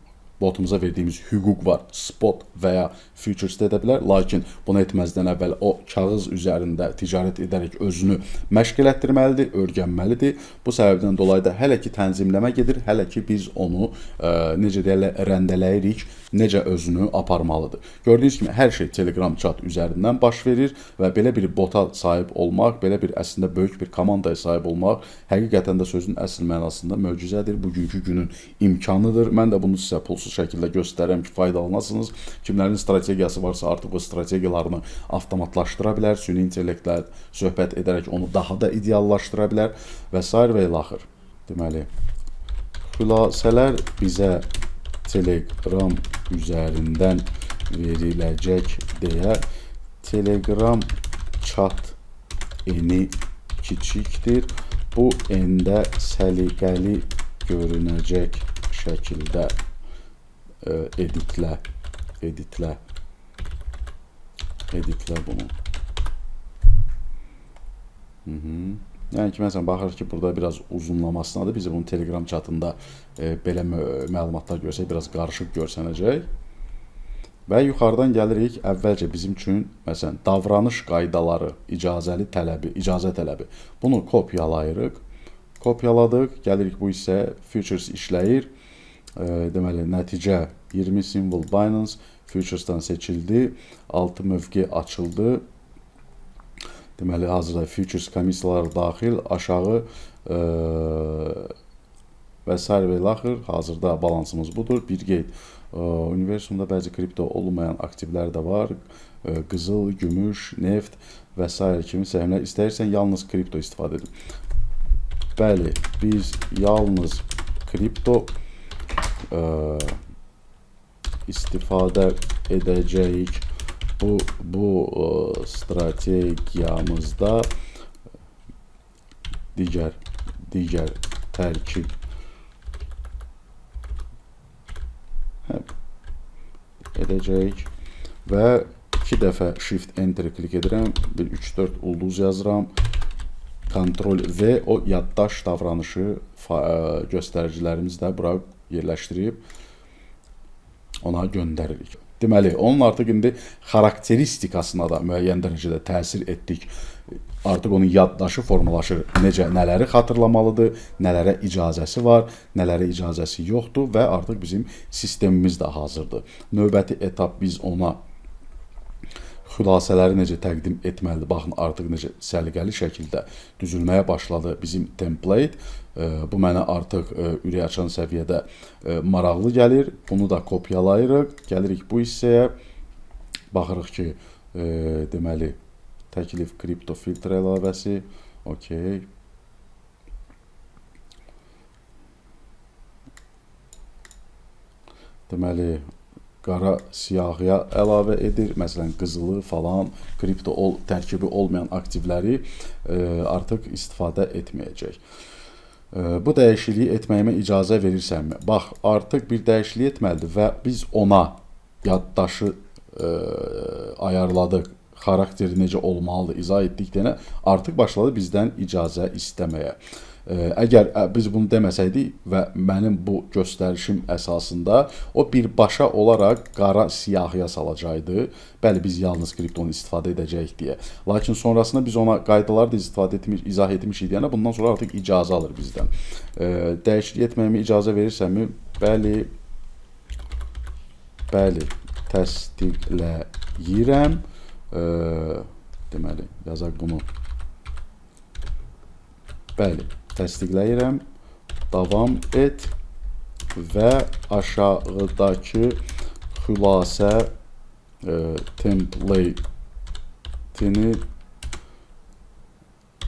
botumuza verdiyimiz hüquq var. Spot və ya futures edə bilər. Lakin bunu etməzdən əvvəl o kağız üzərində ticarət edərək özünü məşq elətdirməlidir, öyrənməlidir. Bu səbəbdən dolayı da hələ ki tənzimləmə gedir, hələ ki biz onu necə deyirlər, rəndələyirik, necə özünü aparmalıdır. Gördüyünüz kimi hər şey Telegram chat üzərindən baş verir və belə bir bota sahib olmaq, belə bir əslində böyük bir komandaya sahib olmaq həqiqətən də sözün əsl mənasında möcüzədir. Bugünkü günün imkanıdır. Mən də bunu sizə pulsuz şəkildə göstərəm ki, faydalanasınız. Kimlərin strategiyası varsa artıq o strategiyalarını avtomatlaşdıra bilər, süni intellektlə söhbət edərək onu daha da ideallaşdıra bilər və s. və ilaxır. Deməli, xülasələr bizə Telegram üzərindən veriləcək deyə Telegram chat eni kiçikdir. Bu endə səliqəli görünəcək şəkildə editlə bunu. Yəni ki, məsələn, baxırıq ki, burada biraz uzunlamasınadır. Bizi bunun Telegram chatında belə məlumatlar görsək, biraz qarışıq görsənəcək. Və yuxarıdan gəlirik, əvvəlcə bizim üçün, məsələn, davranış qaydaları, icazə tələbi. Bunu kopyalayırıq. Kopyaladıq, gəlirik bu hissə, futures işləyir. Deməli, nəticə 20 simvol Binance Futures'dan seçildi. 6 mövqe açıldı. Deməli, hazırda Futures komissiyaları daxil, aşağı və s. və ilaxır. Hazırda balansımız budur. Bir qeyd, Universumda bəzi kripto olmayan aktivlər də var. Qızıl, gümüş, neft və s. kimi səhmlər. İstəyirsən, yalnız kripto istifadə edin. Bəli, biz yalnız kripto istifadə edəcəyik. Bu strategiyamızda digər tərkib edəcəyik və 2 dəfə Shift Enter klik edirəm. Bir 3-4 ulduz yazıram. Ctrl V o yaddaş davranışı göstəricilərimizi də bura yerləşdirib ona göndəririk. Deməli, onun artıq indi xarakteristikasına da müəyyən dərəcədə təsir etdik. Artıq onun yaddaşı formalaşır. Necə, nələri xatırlamalıdır, nələrə icazəsi var, nələrə icazəsi yoxdur və artıq bizim sistemimiz də hazırdır. Növbəti etap biz ona xülasələri necə təqdim etməlidir. Baxın, artıq necə səliqəli şəkildə düzülməyə başladı bizim template. Bu mənə artıq ürək açan səviyyədə maraqlı gəlir. Bunu da kopyalayırıq. Gəlirik bu hissəyə. Baxırıq ki, deməli, təklif kripto filtr əlavəsi. Okey. Deməli, qara siyahıya əlavə edir. Məsələn, qızılı falan, kripto tərkibi olmayan aktivləri artıq istifadə etməyəcək. Bu dəyişikliyi etməyimə icazə verirsənmi? Bax, artıq bir dəyişiklik etməlidir və biz ona yaddaşı ayarladıq, xarakteri necə olmalıdır, izah etdik deyənə, artıq başladı bizdən icazə istəməyə. Əgər biz bunu deməsəydik və mənim bu göstərişim əsasında o birbaşa olaraq qara siyahıya salacaqdı. Bəli, biz yalnız kriptonu istifadə edəcəyik deyə. Lakin sonrasında biz ona qaydaları da izah etmişik deyənə bundan sonra artıq icazə alır bizdən. Dəyişiklik etməyimə icazə verirsənmi? Bəli. Bəli, təsdiqləyirəm. Deməli, yazaq bunu. Bəli, təsdiqləyirəm. Davam et və aşağıdakı xülasə template-ini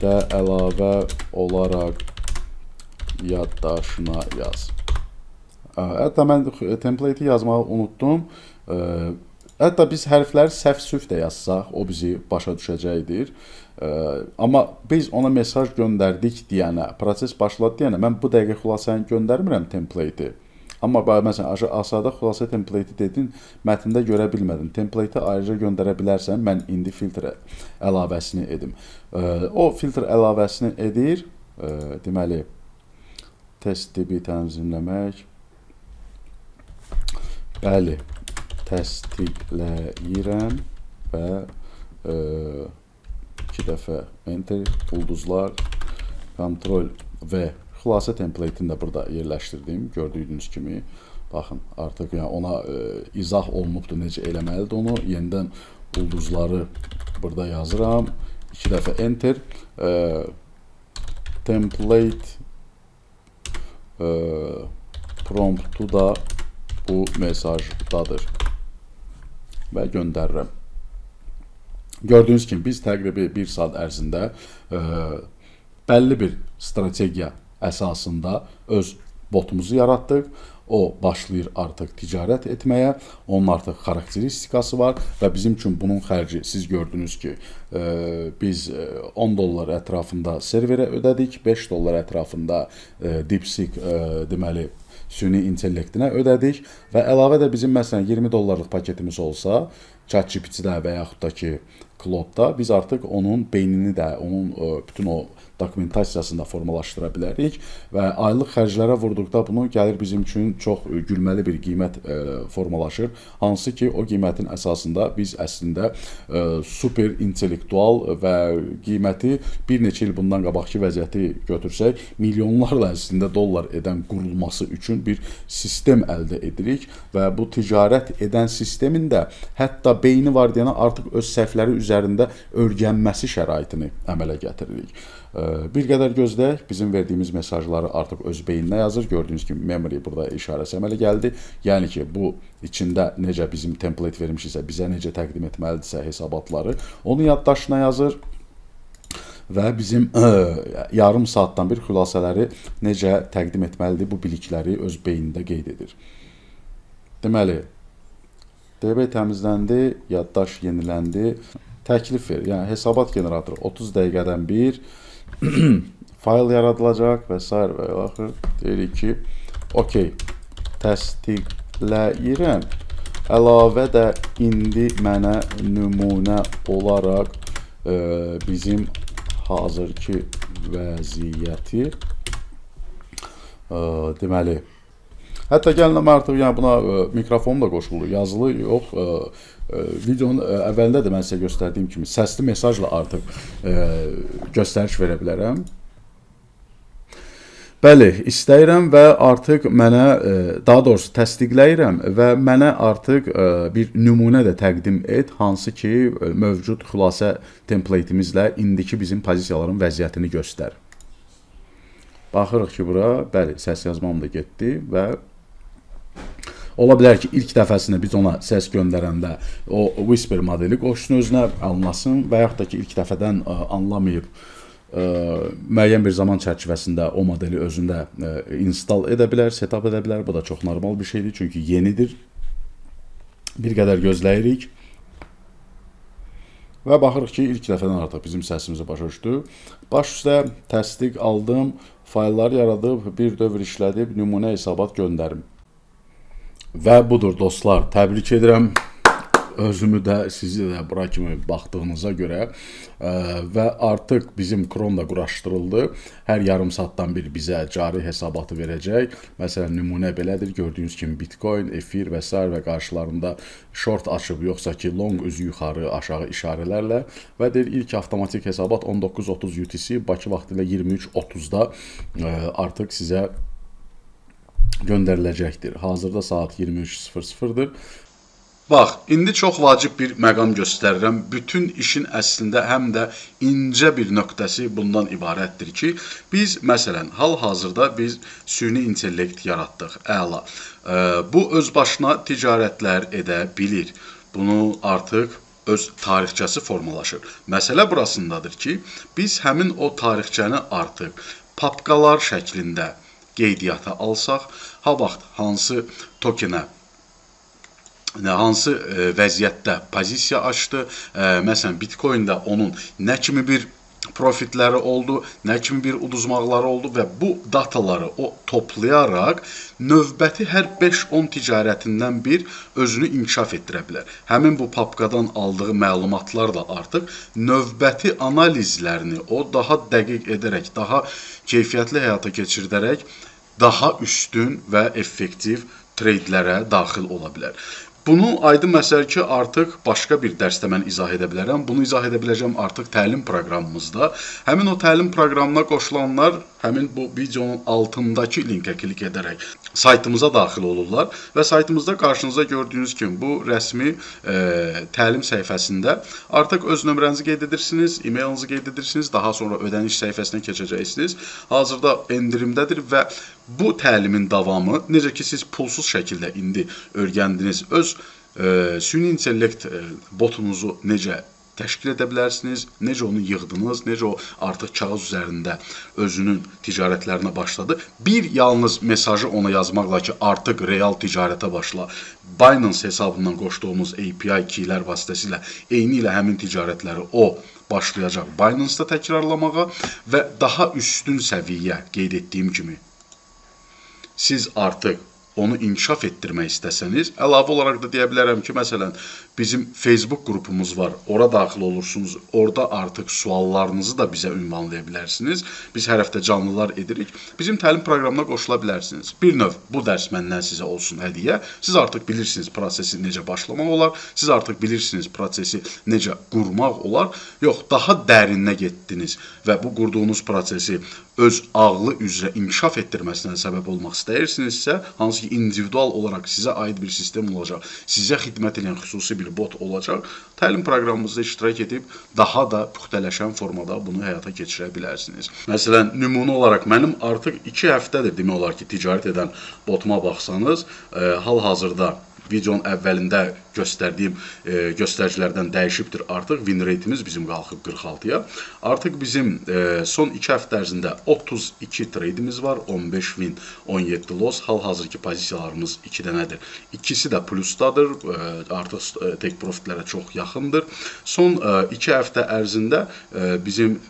də əlavə olaraq yaddaşına yaz. Hətta mən template-i yazmağı unuttum. Hətta biz hərfləri səhv-süf də yazsaq, o bizi başa düşəcəkdir. Amma biz ona mesaj göndərdik deyənə, proses başladı deyənə, mən bu dəqiqə xülasəni göndərmirəm template-i. Amma məsələn, aşağıda xülasə template-i dedin, mətndə görə bilmədim. Template-i ayrıca göndərə bilərsən, mən indi filtr əlavəsini edim. O filtr əlavəsini edir, deməli, test tipi tənzimləmək. Bəli, təsdiqləyirəm və 2 dəfə enter, ulduzlar, kontrol və xülasə template-ini də burada yerləşdirdim. Gördüyünüz kimi, baxın, artıq ona izah olunubdur, necə eləməlidir onu. Yenidən ulduzları burada yazıram. 2 dəfə enter, template promptu da bu mesajdadır və göndərirəm. Gördüyünüz kimi biz təqribi 1 saat ərzində bəlli bir strategiya əsasında öz botumuzu yaratdıq. O başlayır artıq ticarət etməyə, onun artıq xarakteristikası var və bizim üçün bunun xərci, siz gördünüz ki, biz $10 ətrafında serverə ödədik, $5 ətrafında DeepSeek deməli süni intellektinə ödədik və əlavə də bizim məsələn $20 paketimiz olsa, ChatGPT-də və yaxud da ki Claude-da biz artıq onun beynini də, onun bütün o dokumentasiyasını da formalaşdıra bilərik və aylıq xərclərə vurduqda bunu gəlir bizim üçün çox gülməli bir qiymət formalaşır. Hansı ki, o qiymətin əsasında biz əslində super intellektual və qiyməti bir neçə il bundan qabaqki vəziyyəti götürsək, milyonlarla əslində dollar edən qurulması üçün bir sistem əldə edirik və bu ticarət edən sistemin də hətta beyni var deyənə artıq öz səhvləri üzərində öyrənməsi şəraitini əmələ gətiririk. Bir qədər gözləyək, bizim verdiyimiz mesajları artıq öz beyninə yazır. Gördüyünüz kimi memory burada işarəsi əmələ gəldi. Yəni ki, bu içində necə bizim template vermişiksə, bizə necə təqdim etməlidirsə hesabatları, onu yaddaşına yazır və bizim yarım saatdan bir xülasələri necə təqdim etməlidir, bu bilikləri öz beynində qeyd edir. Deməli, DB təmizləndi, yaddaş yeniləndi, təklif verir. Yəni, hesabat generatoru 30 dəqiqədən bir fayl yaradılacaq və s. və axır deyirik ki, okey, təsdiqləyirəm. Əlavə də indi mənə nümunə olaraq bizim hazırki vəziyyəti deməli, Hətta gəlin artıq yəni buna mikrofon da qoşuldu, yazılı yox. Videonun əvvəlində də mən sizə göstərdiyim kimi səsli mesajla artıq göstəriş verə bilərəm. Bəli, istəyirəm və artıq mənə, daha doğrusu təsdiqləyirəm və mənə artıq bir nümunə də təqdim et, hansı ki, mövcud xülasə template'imizlə indiki bizim pozisiyaların vəziyyətini göstər. Baxırıq ki, bura, bəli, səs yazmam da getdi və ola bilər ki, ilk dəfəsində biz ona səs göndərəndə o Whisper modeli qoşsun özünə, alınasın və yaxud da ki, ilk dəfədən anlamayıb, müəyyən bir zaman çərçivəsində o modeli özündə install edə bilər, setup edə bilər. Bu da çox normal bir şeydir, çünki yenidir. Bir qədər gözləyirik. Və baxırıq ki, ilk dəfədən artıq bizim səsimizi başa düşdü. Baş üstə təsdiq aldım, fayllar yaradıb, bir dövr işlədib, nümunə hesabat göndərim. Və budur dostlar, təbrik edirəm. Özümü də, sizi də bura kimi baxdığınıza görə və artıq bizim Chrome da quraşdırıldı. Hər yarım saatdan bir bizə cari hesabatı verəcək. Məsələn, nümunə belədir. Gördüyünüz kimi Bitcoin, efir və s. və qarşılarında short açıb, yoxsa ki long üzü yuxarı, aşağı işarələrlə və deyir ilk avtomatik hesabat 19:30 UTC, Bakı vaxtı ilə 23:30-da artıq sizə göndəriləcəkdir. Hazırda saat 23:00-dır. Bax, indi çox vacib bir məqam göstərirəm. Bütün işin əslində həm də incə bir nöqtəsi bundan ibarətdir ki, biz məsələn, hal-hazırda biz süni intellekt yaratdıq. Əla. Bu öz başına ticarətlər edə bilir. Bunu artıq öz tarixçəsi formalaşır. Məsələ burasındadır ki, biz həmin o tarixçəni artıq papkalar şəklində qeydiyyata alsaq, ha vaxt hansı tokenə, hansı vəziyyətdə pozisiya açdı, məsələn, Bitcoin-də onun nə kimi bir profitləri oldu, nə kimi bir uduzmaqları oldu və bu dataları o toplayaraq növbəti hər 5-10 ticarətindən bir özünü inkişaf etdirə bilər. Həmin bu papkadan aldığı məlumatlar da artıq növbəti analizlərini o daha dəqiq edərək, daha keyfiyyətli həyata keçirdərək daha üstün və effektiv treyderlərə daxil ola bilər. Bunu aydın məsələ ki, artıq başqa bir dərsdə mən izah edə bilərəm. Bunu izah edə biləcəm artıq təlim proqramımızda. Həmin o təlim proqramına qoşulanlar həmin bu videonun altındakı linkə klik edərək saytımıza daxil olurlar və saytımızda qarşınıza gördüyünüz kimi bu rəsmi təlim səhifəsində artıq öz nömrənizi qeyd edirsiniz, e-mailinizi qeyd edirsiniz, daha sonra ödəniş səhifəsinə keçəcəksiniz. Hazırda endirimdədir və bu təlimin davamı, necə ki siz pulsuz şəkildə indi öyrəndiniz, öz süni intellekt botunuzu necə təşkil edə bilərsiniz, necə onu yığdınız, necə o artıq kağız üzərində özünün ticarətlərinə başladı. Bir yalnız mesajı ona yazmaqla ki, artıq real ticarətə başla. Binance hesabından qoşduğumuz API keylər vasitəsilə eyni ilə həmin ticarətləri o başlayacaq Binance-da təkrarlamağa və daha üstün səviyyə qeyd etdiyim kimi siz artıq onu inkişaf etdirmək istəsəniz, əlavə olaraq da deyə bilərəm ki, məsələn, bizim Facebook qrupumuz var, ora daxil olursunuz, orada artıq suallarınızı da bizə ünvanlaya bilərsiniz. Biz hər həftə canlılar edirik. Bizim təlim proqramına qoşula bilərsiniz. Bir növ bu dərs məndən sizə olsun hədiyyə. Siz artıq bilirsiniz prosesi necə başlamaq olar, siz artıq bilirsiniz prosesi necə qurmaq olar. Yox, daha dərinə getdiniz və bu qurduğunuz prosesi öz ağlı üzrə inkişaf etdirməsinə səbəb olmaq istəyirsinizsə, hansı ki, individual olaraq sizə aid bir sistem olacaq, sizə xidmət edən xüsusi bir bot olacaq, təlim proqramımızda iştirak edib daha da puxtələşən formada bunu həyata keçirə bilərsiniz. Məsələn, nümunə olaraq mənim artıq 2 həftədir demək olar ki, ticarət edən botuma baxsanız, hal-hazırda videonun əvvəlində göstərdiyim göstəricilərdən dəyişibdir artıq. Win rate'imiz bizim qalxıb 46-ya. Artıq bizim son 2 həftə ərzində 32 trade'imiz var. 15 win, 17 loss. Hal-hazırki pozisiyalarımız 2 dənədir. İkisi də plusdadır. Artıq take profitlərə çox yaxındır. Son 2 həftə ərzində bizim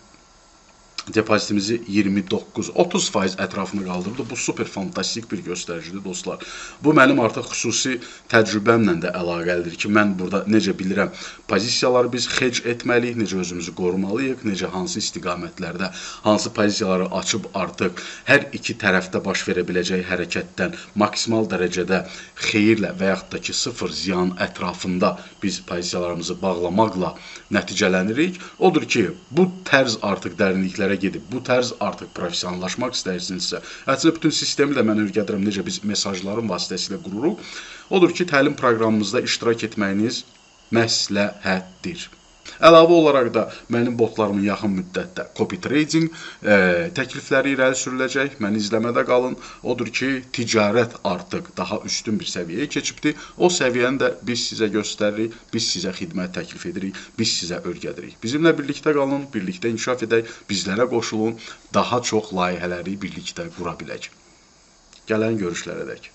depozitimizi 29-30% ətrafına qaldırdı. Bu super fantastik bir göstəricidir dostlar. Bu mənim artıq xüsusi təcrübəmlə də əlaqəlidir ki, mən burada necə bilirəm pozisiyaları biz hedge etməliyik, necə özümüzü qorumalıyıq, necə hansı istiqamətlərdə hansı pozisiyaları açıb artıq hər iki tərəfdə baş verə biləcək hərəkətdən maksimal dərəcədə xeyirlə və yaxud da ki, sıfır ziyan ətrafında biz pozisiyalarımızı bağlamaqla nəticələnirik. Odur ki, bu tərz artıq dərinliklərə gedib, bu tərz artıq professionallaşmaq istəyirsinizsə, hətta bütün sistemi də mən öyrədirəm, necə biz mesajların vasitəsilə qururuq. Odur ki, təlim proqramımızda iştirak etməyiniz məsləhətdir. Əlavə olaraq da mənim botlarımın yaxın müddətdə copy trading təklifləri irəli sürüləcək. Məni izləmədə qalın. Odur ki, ticarət artıq daha üstün bir səviyyəyə keçibdir. O səviyyəni də biz sizə göstəririk, biz sizə xidmət təklif edirik, biz sizə öyrədirik. Bizimlə birlikdə qalın, birlikdə inkişaf edək, bizlərə qoşulun, daha çox layihələri birlikdə qura bilək. Gələn görüşlərədək.